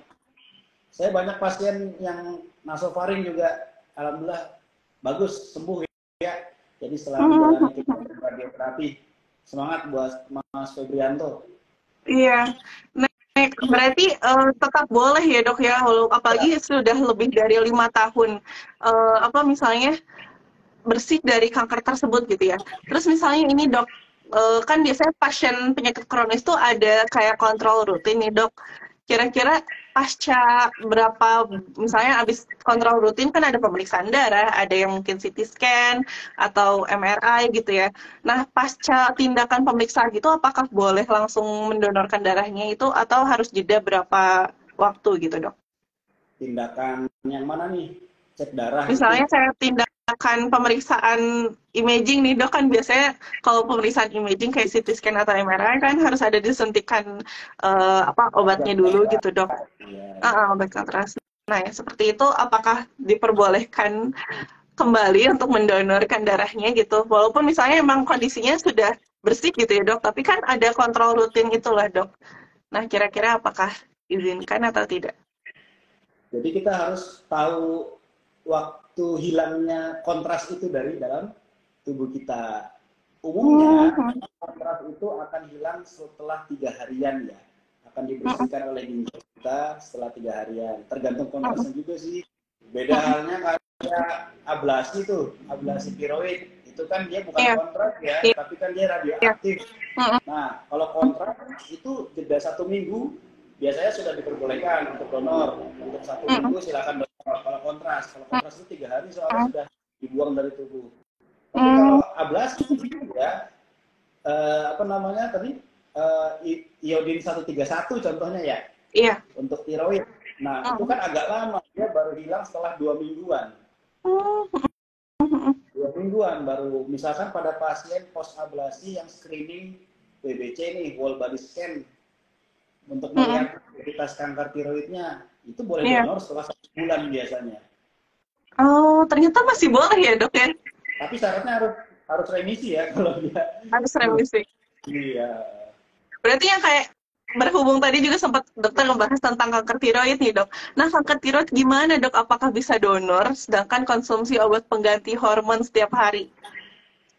Saya banyak pasien yang nasofaring juga, alhamdulillah bagus sembuh ya. Jadi setelah menjalani radioterapi, semangat buat Mas Febrianto. Iya. Nah, berarti tetap boleh ya dok ya, apalagi sudah lebih dari 5 tahun. Apa misalnya bersih dari kanker tersebut gitu ya. Terus misalnya ini dok, kan biasanya pasien penyakit kronis tuh ada kayak kontrol rutin nih dok. Kira-kira pasca berapa, misalnya habis kontrol rutin kan ada pemeriksaan darah, ada yang mungkin CT scan atau MRI gitu ya. Nah, pasca tindakan pemeriksaan gitu, apakah boleh langsung mendonorkan darahnya itu atau harus jeda berapa waktu gitu dok? Tindakan yang mana nih? Cek darah Misalnya itu. saya tindakan pemeriksaan imaging nih dok, kan biasanya kalau pemeriksaan imaging kayak CT scan atau MRI kan harus ada disuntikan obatnya dulu gitu dok. Obat kontrasepsi. Nah ya seperti itu, apakah diperbolehkan kembali untuk mendonorkan darahnya gitu, walaupun misalnya emang kondisinya sudah bersih gitu ya dok, tapi kan ada kontrol rutin itulah dok. Nah kira-kira apakah izinkan atau tidak? Jadi kita harus tahu waktu hilangnya kontras itu dari dalam tubuh kita. Umumnya kontras itu akan hilang setelah 3 harian ya. Akan dibersihkan oleh ginjal kita setelah 3 harian. Tergantung kontrasnya juga sih. Beda halnya kayak ablasi tuh, ablasi tiroid. Itu kan dia bukan kontras ya, tapi kan dia radioaktif. Nah, kalau kontras itu jeda 1 minggu, biasanya sudah diperbolehkan untuk donor. Untuk 1 minggu silakan donor. Kalau kontras itu 3 hari soalnya sudah dibuang dari tubuh. Tapi kalau ablasi ya, apa namanya tadi, iodin 131 contohnya ya. Iya. Untuk tiroid. Nah, itu kan agak lama, dia baru hilang setelah 2 mingguan. 2 mingguan baru, misalkan pada pasien post ablasi yang screening WBC nih, whole body scan, untuk melihat aktivitas kanker tiroidnya, itu boleh donor setelah 1 bulan biasanya. Oh, ternyata masih boleh ya dok ya? Tapi syaratnya harus remisi ya kalau dia. Harus remisi. Iya. Berarti yang kayak berhubung tadi juga sempat dokter membahas tentang kanker tiroid nih dok. Nah kanker tiroid gimana dok? Apakah bisa donor sedangkan konsumsi obat pengganti hormon setiap hari?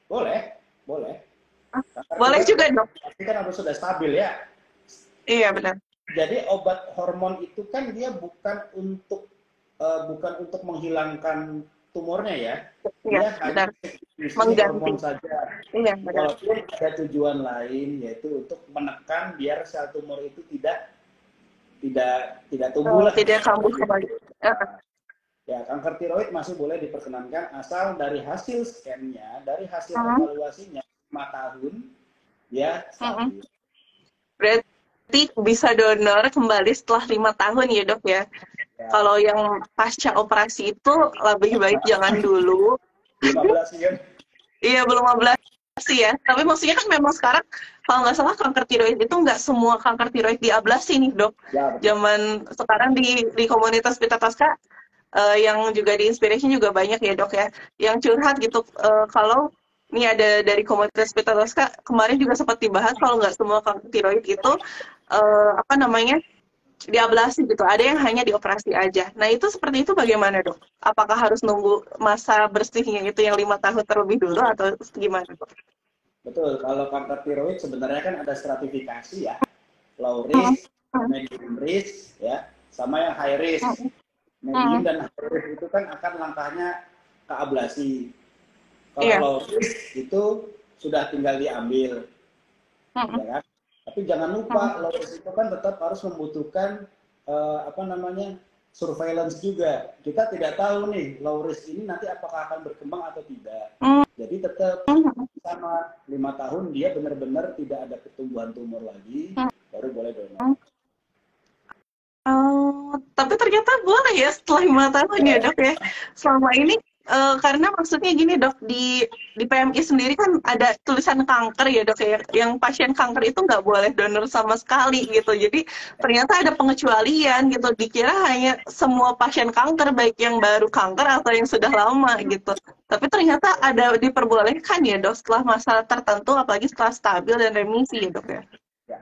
Boleh. Boleh juga dok. Tapi kan harus sudah stabil ya. Iya benar. Jadi obat hormon itu kan dia bukan untuk menghilangkan tumornya ya. Iya, hanya mengganti hormon saja. Iya, benar. Walaupun ada tujuan lain, yaitu untuk menekan biar sel tumor itu tidak tumbuh. Tidak kambuh kembali. Ya, kanker tiroid masih boleh diperkenankan asal dari hasil scan-nya, dari hasil evaluasinya 5 tahun ya stabil. Berarti bisa donor kembali setelah 5 tahun ya dok ya? Kalau yang pasca operasi itu lebih baik jangan dulu. Belum ablasi kan? Iya, belum ablasi ya. Tapi maksudnya kan memang sekarang kalau nggak salah kanker tiroid itu nggak semua kanker tiroid diablasi nih dok. Ya, zaman sekarang di komunitas Pita Tosca yang juga di Inspiration juga banyak ya dok ya. Yang curhat gitu, kalau ini ada dari komunitas Pita Tosca kemarin juga sempat dibahas kalau nggak semua kanker tiroid itu diablasi gitu, ada yang hanya dioperasi aja. Nah itu seperti itu bagaimana dok? Apakah harus nunggu masa bersihnya itu yang 5 tahun terlebih dulu atau gimana dok? Betul, kalau kanker tiroid sebenarnya kan ada stratifikasi ya, low risk, medium risk, ya, sama yang high risk. Medium dan high risk itu kan akan langkahnya ke ablasi. Kalau low risk itu sudah tinggal diambil, ya kan? Tapi jangan lupa low risk itu kan tetap harus membutuhkan surveillance juga. Kita tidak tahu nih low risk ini nanti apakah akan berkembang atau tidak. Jadi tetap sama 5 tahun dia benar-benar tidak ada pertumbuhan tumor lagi, baru boleh donor. Tapi ternyata boleh ya setelah 5 tahun ya dok ya. Selama ini karena maksudnya gini dok, di PMI sendiri kan ada tulisan kanker ya dok ya, yang pasien kanker itu nggak boleh donor sama sekali gitu. Jadi ternyata ada pengecualian gitu, dikira hanya semua pasien kanker, baik yang baru kanker atau yang sudah lama gitu. Tapi ternyata ada diperbolehkan ya dok setelah masa tertentu, apalagi setelah stabil dan remisi ya dok ya. Ya,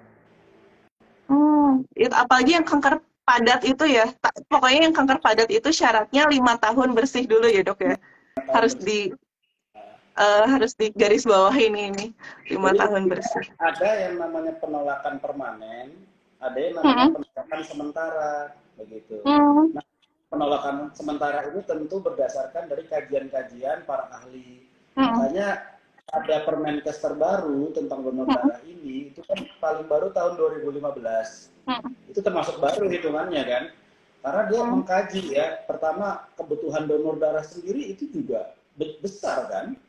Itu apalagi yang kanker padat itu ya, pokoknya yang kanker padat itu syaratnya 5 tahun bersih dulu ya dok ya, 5 tahun harus bersih. di harus di garis bawah ini 5 Jadi tahun bersih. ada yang namanya penolakan permanen, ada yang namanya Mm-mm. penolakan sementara, begitu. Mm. Nah, penolakan sementara ini tentu berdasarkan dari kajian-kajian para ahli. Mm. Makanya ada Permenkes terbaru tentang donor Mm. darah ini, itu kan paling baru tahun 2015. Mm. Itu termasuk baru hitungannya kan. Karena dia Mm. mengkaji ya, pertama kebutuhan donor darah sendiri itu juga besar kan.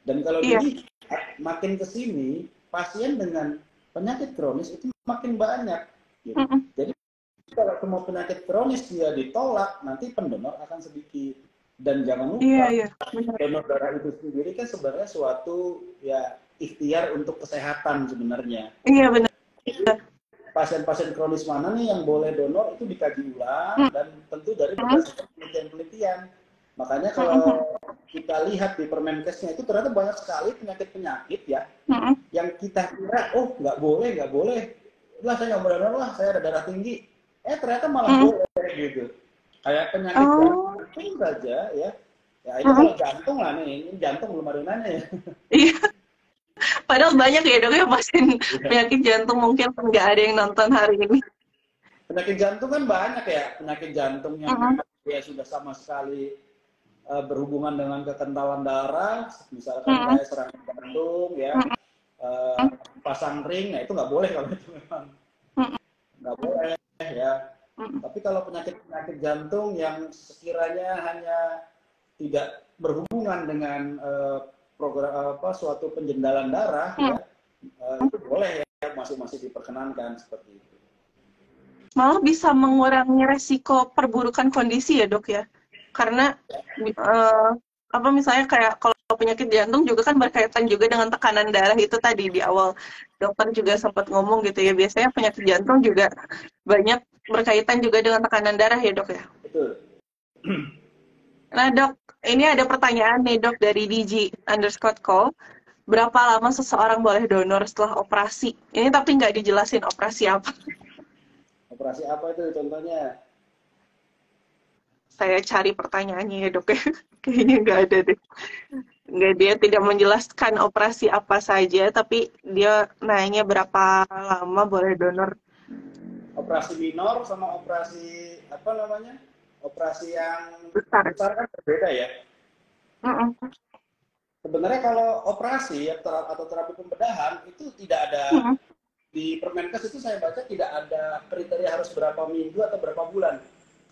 Dan kalau Iya. dilihat makin ke sini, pasien dengan penyakit kronis itu makin banyak. Gitu. Mm. Jadi kalau semua penyakit kronis dia ditolak, nanti pendonor akan sedikit. Dan jangan Iya, lupa, iya, benar. donor darah itu sendiri kan sebenarnya suatu ya ikhtiar untuk kesehatan sebenarnya. Iya, benar. Pasien-pasien kronis mana nih yang boleh donor itu dikaji ulang dan tentu dari Mm. berdasarkan penelitian-penelitian. Makanya Mm. kalau kita lihat di Permenkesnya itu ternyata banyak sekali penyakit-penyakit ya Mm. yang kita kira oh nggak boleh. Lah saya nggak mau donor lah, saya ada darah tinggi. Ternyata malah Mm. boleh gitu. Kayak penyakit Oh. jantung saja ya. Ya itu Mm. kalau jantung lah nih, ini jantung belum ada nanya ya. Iya. Padahal banyak ya dok ya pasien penyakit jantung, mungkin nggak ada yang nonton hari ini. Penyakit jantung kan banyak ya, penyakit jantung yang Mm. ya sudah sama sekali berhubungan dengan kekentalan darah, misalkan Mm. kayak serangan jantung ya, Mm. pasang ring, nah itu nggak boleh kalau itu memang Mm. nggak boleh ya. Mm. Tapi kalau penyakit jantung yang sekiranya hanya tidak berhubungan dengan program suatu penjendalan darah ya, itu boleh ya, masih diperkenankan seperti itu. Malah bisa mengurangi resiko perburukan kondisi ya dok ya, karena apa misalnya kayak kalau penyakit jantung juga kan berkaitan juga dengan tekanan darah, itu tadi di awal dokter juga sempat ngomong gitu ya, biasanya penyakit jantung juga banyak berkaitan juga dengan tekanan darah ya dok ya. Betul. Nah dok, ini ada pertanyaan nih dok dari DG_call. Berapa lama seseorang boleh donor setelah operasi? Ini tapi nggak dijelasin operasi apa. Operasi apa itu contohnya? Saya cari pertanyaannya ya dok ya. Kayaknya nggak ada deh. Nggak, dia tidak menjelaskan operasi apa saja, tapi dia nanya berapa lama boleh donor. Operasi minor sama operasi apa namanya? Operasi yang Besar. kan berbeda ya. Mm-mm. Sebenarnya kalau operasi atau terapi pembedahan itu tidak ada Mm-mm. di Permenkes itu saya baca tidak ada kriteria harus berapa minggu atau berapa bulan.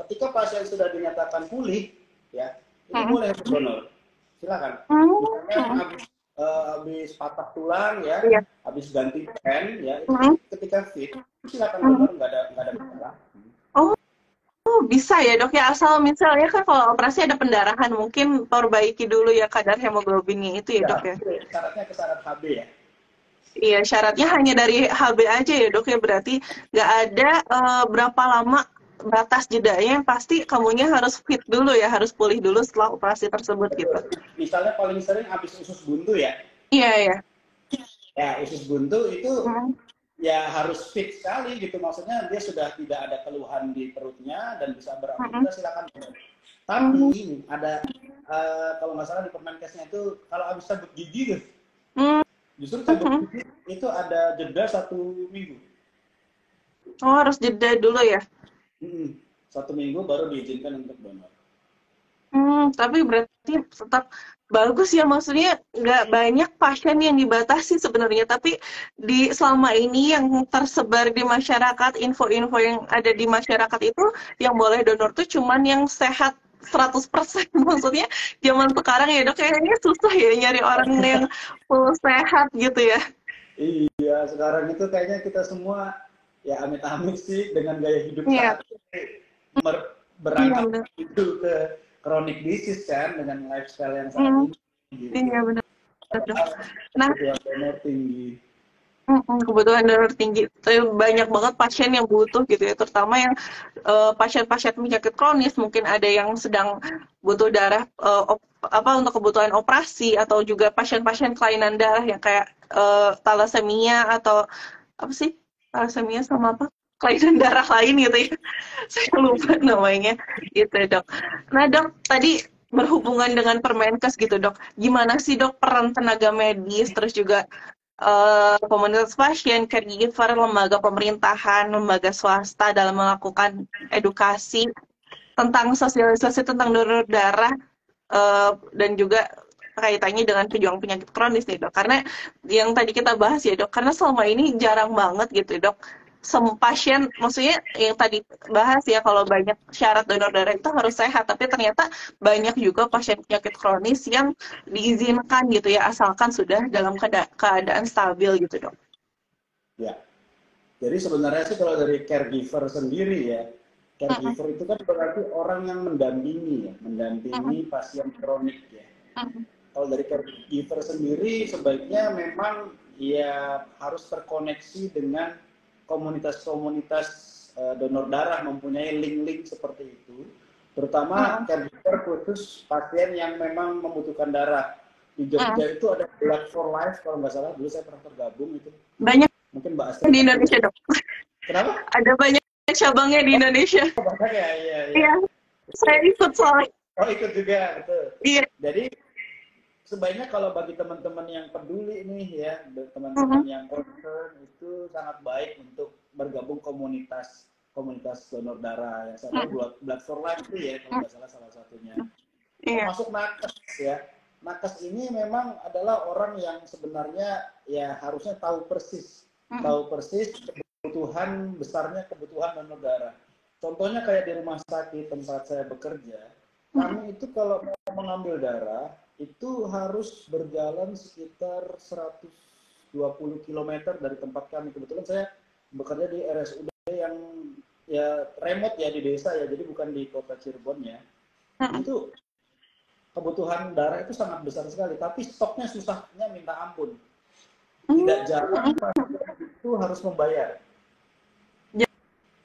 Ketika pasien sudah dinyatakan pulih, ya itu boleh donor. Silakan. Misalnya habis patah tulang ya, Iya. habis ganti pen ya, itu ketika fit silakan donor, nggak ada masalah. Oh, bisa ya dok ya, asal misalnya kan kalau operasi ada pendarahan, mungkin perbaiki dulu ya kadar hemoglobinnya itu ya dok ya. Syaratnya ke syarat HB ya. Iya, syaratnya hanya dari HB aja ya dok ya, berarti nggak ada berapa lama batas jedanya, yang pasti kamunya harus fit dulu ya, harus pulih dulu setelah operasi tersebut gitu. Misalnya paling sering habis usus buntu ya. Iya ya. Ya usus buntu itu ya harus fit sekali gitu, maksudnya dia sudah tidak ada keluhan di perutnya dan bisa beraktivitas, silakan. Tapi ada kalau nggak salah di Permenkesnya itu kalau habis cabut gigi tuh, justru cabut gigi itu ada jeda 1 minggu. Oh, harus jeda dulu ya. 1 minggu baru diizinkan untuk donor. Tapi berarti tetap bagus ya, maksudnya nggak banyak pasien yang dibatasi sebenarnya, tapi selama ini yang tersebar di masyarakat, info-info yang ada di masyarakat itu yang boleh donor tuh cuman yang sehat 100%. Maksudnya zaman sekarang ya dok, kayaknya susah ya nyari orang yang full sehat gitu ya. Iya, sekarang itu kayaknya kita semua ya amit-amit sih dengan gaya hidup saat ini berangkat itu ke chronic disease kan dengan lifestyle yang saat Hmm, ini gitu. iya benar dok. Nah, Kebutuhan donor tinggi. Kebutuhan donor tinggi. Tapi banyak banget pasien yang butuh gitu ya, terutama yang pasien-pasien penyakit kronis, mungkin ada yang sedang butuh darah untuk kebutuhan operasi, atau juga pasien-pasien kelainan darah yang kayak thalassemia atau apa sih? Thalassemia sama apa? Kelainan darah lain gitu ya. Saya lupa namanya gitu dok. Nah dok, tadi berhubungan dengan Permenkes gitu dok, gimana sih dok peran tenaga medis, terus juga komunitas pasien, caregiver, lembaga pemerintahan, lembaga swasta dalam melakukan edukasi tentang sosialisasi tentang donor darah, dan juga kaitannya dengan pejuang penyakit kronis nih dok. Karena yang tadi kita bahas ya dok, karena selama ini jarang banget gitu dok. Pasien, maksudnya yang tadi bahas ya, kalau banyak syarat donor darah itu harus sehat, tapi ternyata banyak juga pasien penyakit kronis yang diizinkan gitu ya, asalkan sudah dalam keadaan stabil gitu dok. Ya. Jadi sebenarnya sih kalau dari caregiver sendiri ya, caregiver itu kan berarti orang yang mendampingi pasien kronik ya. Kalau dari caregiver sendiri sebaiknya memang ya harus terkoneksi dengan komunitas-komunitas donor darah, mempunyai link-link seperti itu. Terutama caregiver khusus pasien yang memang membutuhkan darah. Di Jogja itu ada Blood for Life kalau nggak salah, dulu saya pernah tergabung itu. Banyak Mungkin Mbak Astrid di Indonesia dok. Kenapa? Ada banyak cabangnya di Indonesia. Banyak ya, iya. Iya, saya ikut soalnya. Oh ikut juga, betul. Iya. Jadi sebaiknya kalau bagi teman-teman yang peduli nih ya, teman-teman yang concern, itu sangat baik untuk bergabung komunitas donor darah. Yang saya tahu Blood for Life itu ya, kalau nggak salah satunya. Termasuk nakes ya. Nakes ini memang adalah orang yang sebenarnya ya harusnya tahu persis kebutuhan besarnya kebutuhan donor darah. Contohnya kayak di rumah sakit tempat saya bekerja, kami itu kalau mau mengambil darah itu harus berjalan sekitar 120 km dari tempat kami. Kebetulan saya bekerja di RSUD yang ya remote ya, di desa ya, jadi bukan di kota Cirebon ya. Itu kebutuhan darah itu sangat besar sekali, tapi stoknya susahnya minta ampun. Tidak jarang pasien itu harus membayar.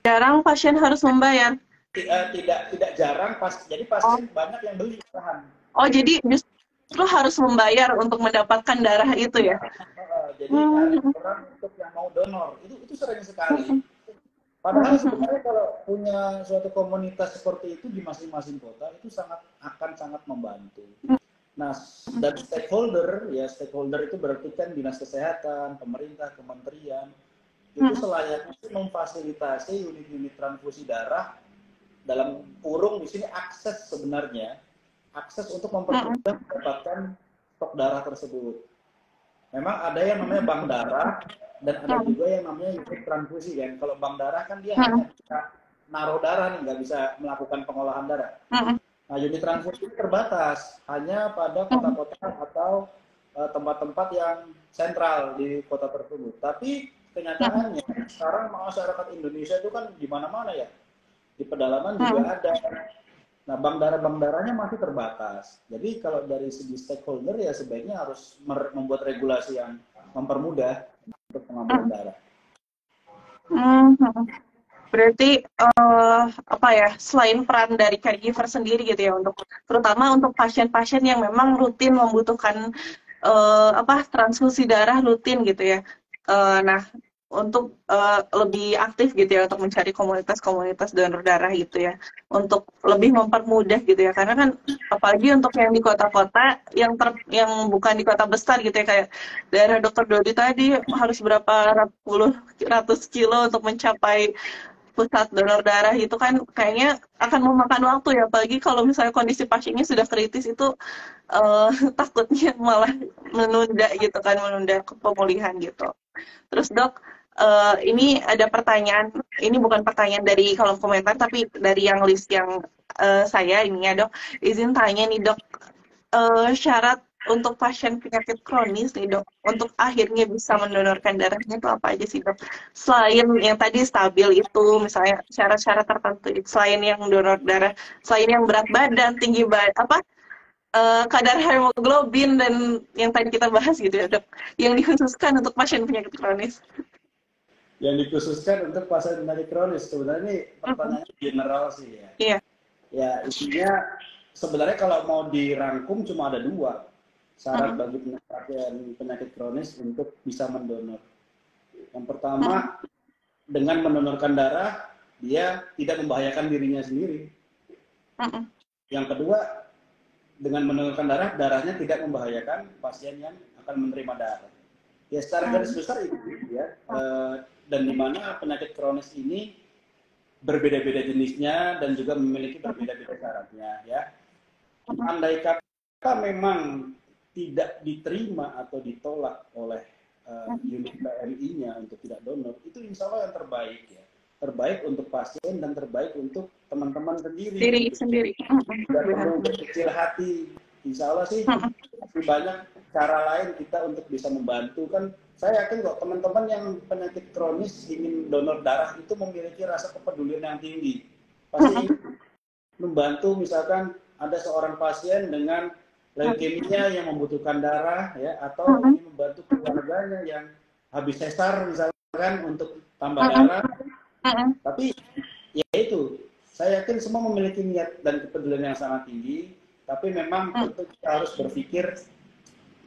Jarang pasien harus membayar. Tidak jarang jadi pasien banyak yang beli bahan. Oh, jadi justru harus membayar untuk mendapatkan darah itu ya? Jadi ada orang untuk yang mau donor, itu sering sekali. Padahal sebenarnya kalau punya suatu komunitas seperti itu di masing-masing kota itu akan sangat membantu. Nah, dan stakeholder itu berarti kan dinas kesehatan, pemerintah, kementerian, itu selayaknya memfasilitasi unit-unit transfusi darah, dalam kurung di sini akses untuk mempermudah mendapatkan stok darah tersebut. Memang ada yang namanya bank darah dan ada juga yang namanya unit transfusi kan. Kalau bank darah kan dia hanya bisa naruh darah nih, nggak bisa melakukan pengolahan darah. Nah, unit transfusi terbatas hanya pada kota-kota atau tempat-tempat yang sentral di kota tersebut. Tapi kenyataannya sekarang masyarakat Indonesia itu kan di mana-mana ya. Di pedalaman juga ada. Nah, bank darahnya masih terbatas. Jadi kalau dari segi stakeholder ya sebaiknya harus membuat regulasi yang mempermudah untuk pengambilan darah. Berarti selain peran dari caregiver sendiri gitu ya, terutama untuk pasien-pasien yang memang rutin membutuhkan transfusi darah rutin gitu ya. Nah, untuk lebih aktif gitu ya, untuk mencari komunitas-komunitas donor darah gitu ya, untuk lebih mempermudah gitu ya, karena kan apalagi untuk yang di kota-kota yang bukan di kota besar gitu ya, kayak daerah Dokter Dodi tadi harus berapa ratus kilo untuk mencapai pusat donor darah, itu kan kayaknya akan memakan waktu ya, apalagi kalau misalnya kondisi pasiennya sudah kritis, itu takutnya malah menunda pemulihan gitu. Terus dok, ini ada pertanyaan, ini bukan pertanyaan dari kolom komentar, tapi dari yang list yang saya ini ya dok, izin tanya nih dok, syarat untuk pasien penyakit kronis nih dok, untuk akhirnya bisa mendonorkan darahnya itu apa aja sih dok? Selain yang tadi stabil itu, misalnya syarat-syarat tertentu, selain yang donor darah, selain yang berat badan, tinggi badan, kadar hemoglobin dan yang tadi kita bahas gitu ya dok, yang dikhususkan untuk pasien penyakit kronis. Yang dikhususkan untuk pasien penyakit kronis, sebenarnya ini pertanyaannya general sih ya. Iya. Ya, isinya sebenarnya kalau mau dirangkum cuma ada 2 syarat bagi pasien penyakit kronis untuk bisa mendonor. Yang pertama, dengan mendonorkan darah, dia tidak membahayakan dirinya sendiri. Yang kedua, dengan mendonorkan darah, darahnya tidak membahayakan pasien yang akan menerima darah. Ya, secara garis besar itu ya. Dan di mana penyakit kronis ini berbeda-beda jenisnya dan juga memiliki berbeda-beda syaratnya ya. Andai kata memang tidak diterima atau ditolak oleh unit PMI-nya untuk tidak donor, itu insya Allah yang terbaik ya. Terbaik untuk pasien dan terbaik untuk teman-teman sendiri. Diri sendiri. Tidak perlu berkecil hati. Insya Allah sih masih banyak cara lain kita untuk bisa membantu kan. Saya yakin kok teman-teman yang penyakit kronis ingin donor darah itu memiliki rasa kepedulian yang tinggi. Pasti membantu, misalkan ada seorang pasien dengan leukemia yang membutuhkan darah ya, atau ingin membantu keluarganya yang habis sesar misalkan untuk tambah darah. Tapi ya itu, saya yakin semua memiliki niat dan kepedulian yang sangat tinggi, tapi memang tentu kita harus berpikir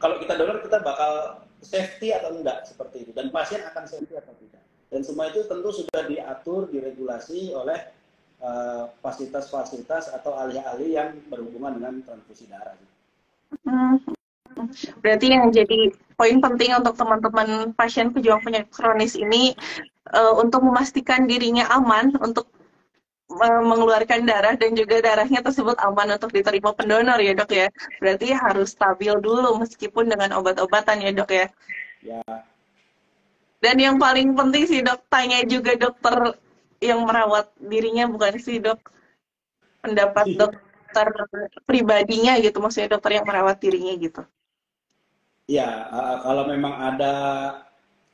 kalau kita donor kita bakal safety atau enggak, seperti itu, dan pasien akan safety atau tidak, dan semua itu tentu sudah diatur, diregulasi oleh fasilitas-fasilitas atau ahli-ahli yang berhubungan dengan transfusi darah. Berarti yang jadi poin penting untuk teman-teman pasien pejuang penyakit kronis ini untuk memastikan dirinya aman untuk mengeluarkan darah dan juga darahnya tersebut aman untuk diterima pendonor ya dok ya. Berarti harus stabil dulu meskipun dengan obat-obatan ya dok ya. Ya. Dan yang paling penting sih dok, tanya juga dokter yang merawat dirinya, bukan sih dok, pendapat dokter pribadinya gitu, maksudnya dokter yang merawat dirinya gitu. Ya, kalau memang ada,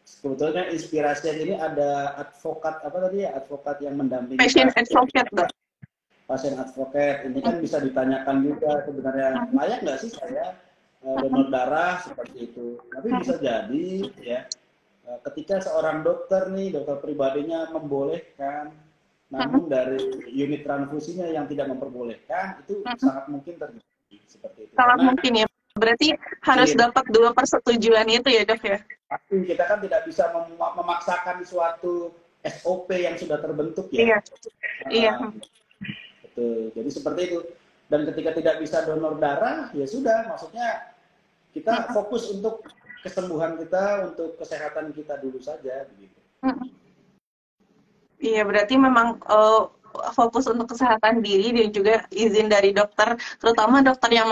sebetulnya inspirasi ini ada advokat apa tadi ya, advokat yang mendampingi patient advocate dok. Pasien advocate ini kan bisa ditanyakan juga sebenarnya layak nggak sih saya donor darah seperti itu. Tapi bisa jadi ya ketika seorang dokter nih, dokter pribadinya membolehkan, namun dari unit transfusinya yang tidak memperbolehkan, itu sangat mungkin terjadi seperti itu. Sangat mungkin ya. Berarti harus dapat 2 persetujuan itu ya dok ya? Pasti kita kan tidak bisa memaksakan suatu SOP yang sudah terbentuk ya. Iya. Iya. Betul. Jadi seperti itu. Dan ketika tidak bisa donor darah, ya sudah, maksudnya kita fokus untuk kesembuhan kita, untuk kesehatan kita dulu saja begitu. Iya, berarti memang fokus untuk kesehatan diri dan juga izin dari dokter, terutama dokter yang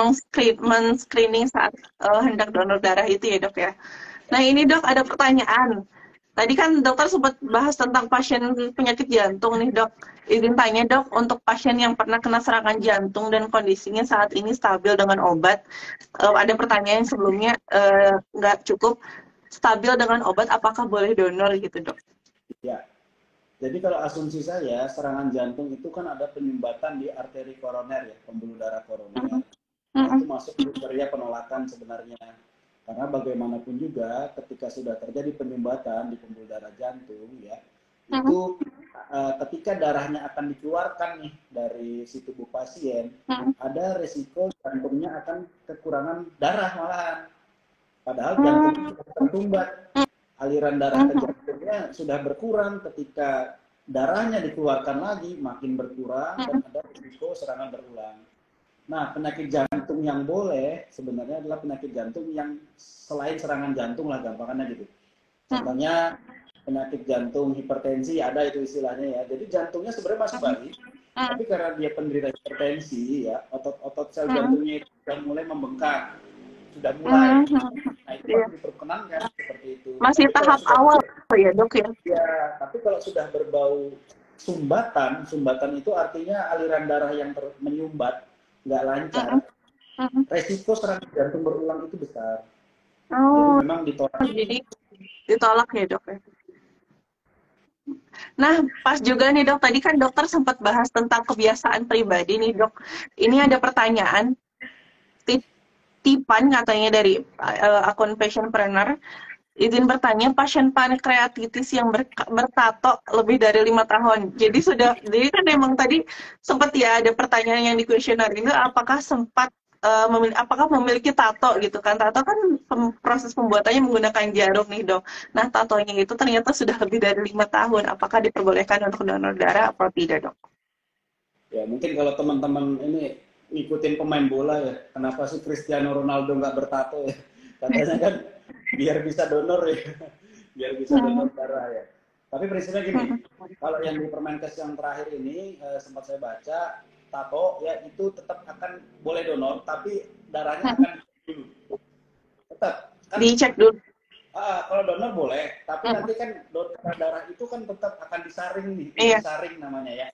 men-screening saat hendak donor darah itu ya dok ya. Nah ini dok, ada pertanyaan. Tadi kan dokter sempat bahas tentang pasien penyakit jantung nih dok. Izin tanya dok, untuk pasien yang pernah kena serangan jantung dan kondisinya saat ini stabil dengan obat, ada pertanyaan yang sebelumnya nggak cukup stabil dengan obat, apakah boleh donor gitu dok? Ya. Jadi kalau asumsi saya, serangan jantung itu kan ada penyumbatan di arteri koroner ya, pembuluh darah koroner. Itu masuk kriteria penolakan sebenarnya. Karena bagaimanapun juga ketika sudah terjadi penyumbatan di pembuluh darah jantung ya, itu ketika darahnya akan dikeluarkan nih dari si tubuh pasien, ada resiko jantungnya akan kekurangan darah malahan. Padahal jantung sudah tersumbat. Aliran darah ke jantungnya sudah berkurang, ketika darahnya dikeluarkan lagi makin berkurang dan ada risiko serangan berulang. Nah, penyakit jantung yang boleh sebenarnya adalah penyakit jantung yang selain serangan jantung lah gampangannya gitu. Contohnya penyakit jantung hipertensi, ada itu istilahnya ya. Jadi jantungnya sebenarnya masih baik, tapi karena dia penderita hipertensi ya, otot-otot sel jantungnya itu sudah mulai membengkak. Sudah mulai. Nah, itu masih diperkenankan seperti itu. Masih tapi tahap awal ya dok ya? Ya, tapi kalau sudah berbau sumbatan itu artinya aliran darah yang menyumbat, nggak lancar. Mm-mm. resiko serangan jantung berulang itu besar. Jadi Oh, memang ditolak. jadi ditolak ya dok ya. Nah, pas juga nih dok, tadi kan dokter sempat bahas tentang kebiasaan pribadi nih dok. Ini ada pertanyaan, titipan katanya dari akun Passionpreneur. Izin bertanya, pasien pankreatitis yang bertato lebih dari 5 tahun. Jadi kan memang tadi sempat ya ada pertanyaan yang di kuesioner ini, apakah sempat apakah memiliki tato gitu kan? Tato kan proses pembuatannya menggunakan jarum nih dok. Nah tatonya itu ternyata sudah lebih dari 5 tahun. Apakah diperbolehkan untuk donor darah atau tidak dok? Ya mungkin kalau teman-teman ini ngikutin pemain bola ya, kenapa sih Cristiano Ronaldo nggak bertato ya? Katanya kan biar bisa donor ya, biar bisa donor darah ya. Tapi prinsipnya gini, kalau yang di Permenkes yang terakhir ini sempat saya baca, tato ya itu tetap akan boleh donor, tapi darahnya akan dulu. Tetap kan Dicek dulu. kalau donor boleh, tapi nanti kan donor darah itu kan tetap akan disaring nih, Iya. disaring namanya ya.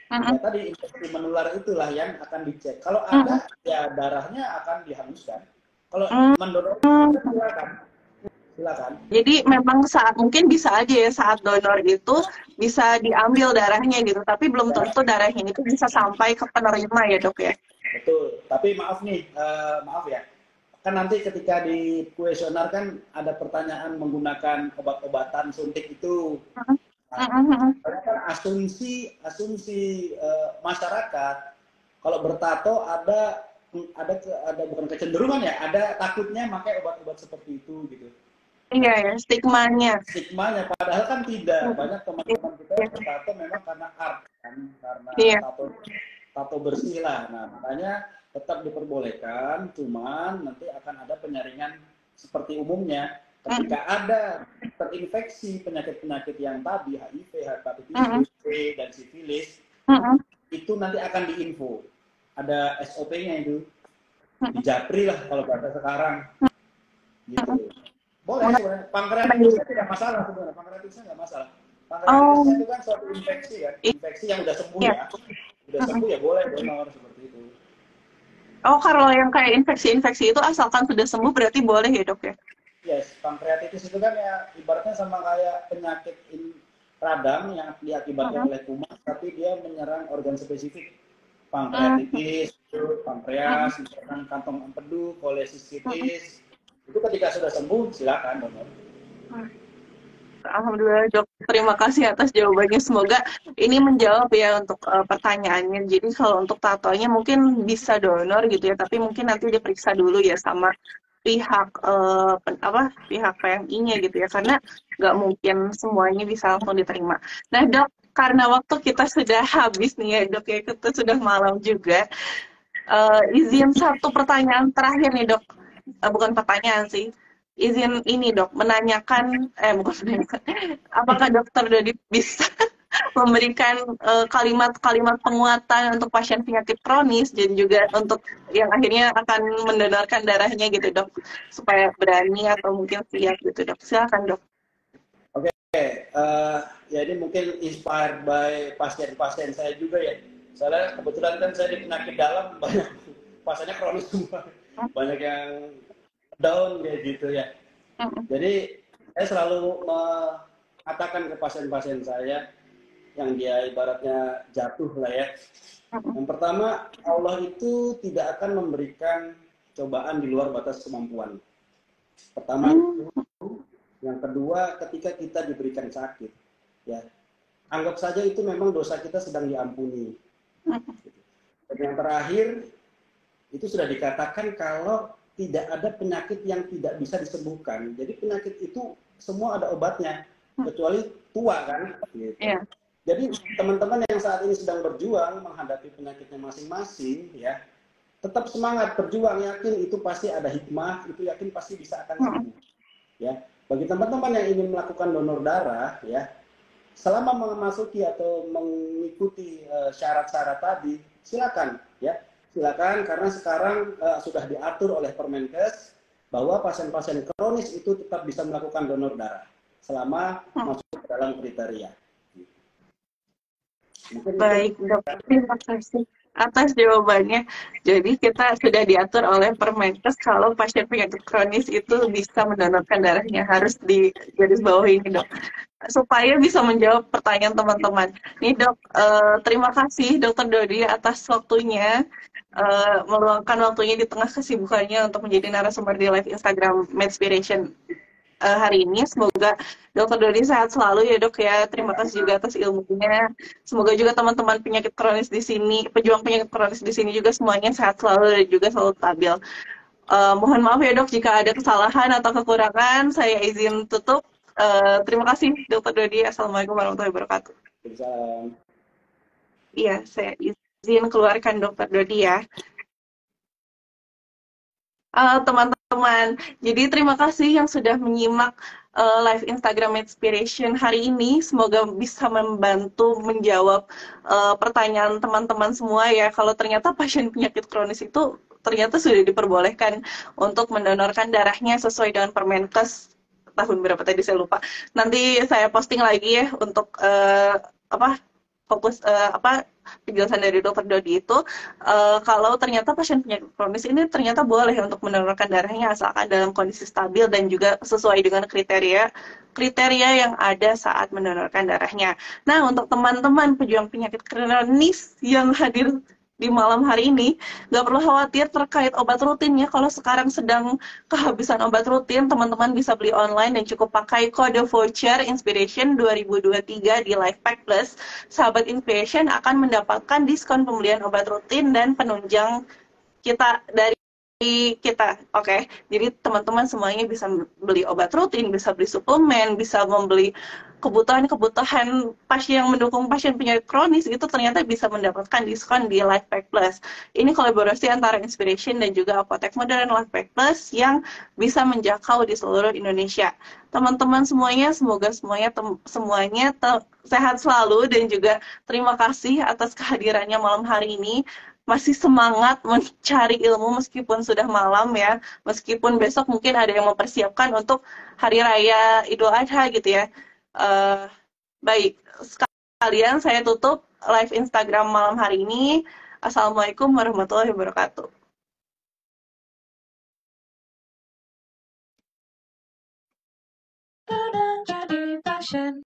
Ya tadi infeksi menular itulah yang akan dicek. Kalau ada ya darahnya akan dihanguskan. Kalau mendonor silakan. Jadi memang mungkin bisa aja ya saat donor itu bisa diambil darahnya gitu, tapi belum tentu darahnya itu bisa sampai ke penerima ya dok ya. Betul. Tapi maaf nih, maaf ya. Kan nanti ketika di kuesioner kan ada pertanyaan menggunakan obat-obatan suntik itu. Nah, kan asumsi masyarakat kalau bertato ada bukan kecenderungan ya, ada takutnya pakai obat-obat seperti itu gitu. Iya ya, stigmanya. Stigmanya, padahal kan tidak. Banyak teman-teman kita yang bertato memang karena art kan, karena tato bersih lah. Nah, makanya tetap diperbolehkan, cuman nanti akan ada penyaringan seperti umumnya. Ketika ada terinfeksi penyakit-penyakit yang tadi, HIV, hepatitis B, dan sifilis, itu nanti akan diinfo. Ada SOP-nya itu. Di Japri lah kalau bahasa sekarang. Gitu. Boleh, pankreatisnya tidak masalah sebenarnya. Pankreatisnya nggak masalah. Pankreatisnya itu kan suatu infeksi kan. Infeksi yang udah sembuh ya. Udah sembuh ya boleh donor seperti itu. Oh, kalau yang kayak infeksi-infeksi itu asalkan sudah sembuh berarti boleh ya dok ya? Yes, pankreatitis itu kan ya ibaratnya sama kayak penyakit radang yang diakibatkan oleh kuman, tapi dia menyerang organ spesifik. Pankreatitis, pankreas, misalkan kantong empedu, kolesistitis. Itu ketika sudah sembuh, silakan donor. Alhamdulillah dok, terima kasih atas jawabannya. Semoga ini menjawab ya untuk pertanyaannya. Jadi kalau untuk tatonya mungkin bisa donor gitu ya, tapi mungkin nanti diperiksa dulu ya sama pihak pihak PMI-nya gitu ya, karena nggak mungkin semuanya bisa langsung diterima. Nah dok, karena waktu kita sudah habis nih ya dok ya, kita sudah malam juga. Izin satu pertanyaan terakhir nih dok, bukan pertanyaan sih. Izin ini dok, menanyakan, bukan menanyakan, apakah dokter Dodi bisa memberikan kalimat-kalimat penguatan untuk pasien penyakit kronis dan juga untuk yang akhirnya akan mendonorkan darahnya gitu dok, supaya berani atau mungkin siap gitu dok. Silakan dok. Oke, ya ini mungkin inspired by pasien-pasien saya juga ya. Soalnya kebetulan kan saya di penyakit dalam banyak pasiennya kronis semua, banyak yang down kayak gitu ya. Jadi saya selalu mengatakan ke pasien-pasien saya yang dia ibaratnya jatuh lah ya. Yang pertama, Allah itu tidak akan memberikan cobaan di luar batas kemampuan. Pertama itu. Yang kedua, ketika kita diberikan sakit, ya anggap saja itu memang dosa kita sedang diampuni. Dan yang terakhir, itu sudah dikatakan kalau tidak ada penyakit yang tidak bisa disembuhkan. Jadi penyakit itu semua ada obatnya, kecuali tua kan. Gitu. Yeah. Jadi teman-teman yang saat ini sedang berjuang menghadapi penyakitnya masing-masing, ya tetap semangat berjuang, yakin itu pasti ada hikmah, itu yakin pasti bisa akan sembuh. Ya, bagi teman-teman yang ingin melakukan donor darah, ya selama memasuki atau mengikuti syarat-syarat tadi, silakan, ya. Silakan, karena sekarang sudah diatur oleh Permenkes bahwa pasien-pasien kronis itu tetap bisa melakukan donor darah selama masuk ke dalam kriteria. Baik dok, terima kasih. atas jawabannya. Jadi kita sudah diatur oleh Permenkes kalau pasien penyakit kronis itu bisa mendonorkan darahnya. Harus di garis bawah ini, Dok. Supaya bisa menjawab pertanyaan teman-teman. Nih, Dok, terima kasih Dokter Dodi atas waktunya, meluangkan waktunya di tengah kesibukannya untuk menjadi narasumber di live Instagram Medspiration hari ini. Semoga Dokter Dodi sehat selalu ya, Dok ya. Terima kasih juga atas ilmunya. Semoga juga teman-teman penyakit kronis di sini, pejuang penyakit kronis di sini juga semuanya sehat selalu dan juga selalu stabil. Mohon maaf ya, Dok, jika ada kesalahan atau kekurangan. Saya izin tutup. Terima kasih Dokter Dodi. Assalamualaikum warahmatullahi wabarakatuh. Bisa. Iya, saya izin keluarkan Dokter Dodi ya. Teman-teman, jadi terima kasih yang sudah menyimak live Instagram Inspiration hari ini. Semoga bisa membantu menjawab pertanyaan teman-teman semua ya. Kalau ternyata pasien penyakit kronis itu ternyata sudah diperbolehkan untuk mendonorkan darahnya sesuai dengan Permenkes tahun berapa tadi saya lupa. Nanti saya posting lagi ya untuk apa fokus apa penjelasan dari Dokter Dodi itu kalau ternyata pasien penyakit kronis ini ternyata boleh untuk mendonorkan darahnya asalkan dalam kondisi stabil dan juga sesuai dengan kriteria yang ada saat mendonorkan darahnya. Nah, untuk teman-teman pejuang penyakit kronis yang hadir di malam hari ini, nggak perlu khawatir terkait obat rutinnya. Kalau sekarang sedang kehabisan obat rutin, teman-teman bisa beli online dan cukup pakai kode voucher Inspiration 2023 di Lifepack Plus. Sahabat Inspiration akan mendapatkan diskon pembelian obat rutin dan penunjang kita dari kita. Oke. Jadi teman-teman semuanya bisa beli obat rutin, bisa beli suplemen, bisa membeli kebutuhan-kebutuhan pasien yang mendukung pasien penyakit kronis itu ternyata bisa mendapatkan diskon di Lifepack Plus. Ini kolaborasi antara Inspiration dan juga Apotek Modern Lifepack Plus yang bisa menjangkau di seluruh Indonesia. Teman-teman semuanya, semoga semuanya sehat selalu dan juga terima kasih atas kehadirannya malam hari ini. Masih semangat mencari ilmu meskipun sudah malam ya, meskipun besok mungkin ada yang mempersiapkan untuk Hari Raya Idul Adha gitu ya. Uh, Baik, sekalian saya tutup live Instagram malam hari ini. Assalamualaikum warahmatullahi wabarakatuh. Kadang jadi passion.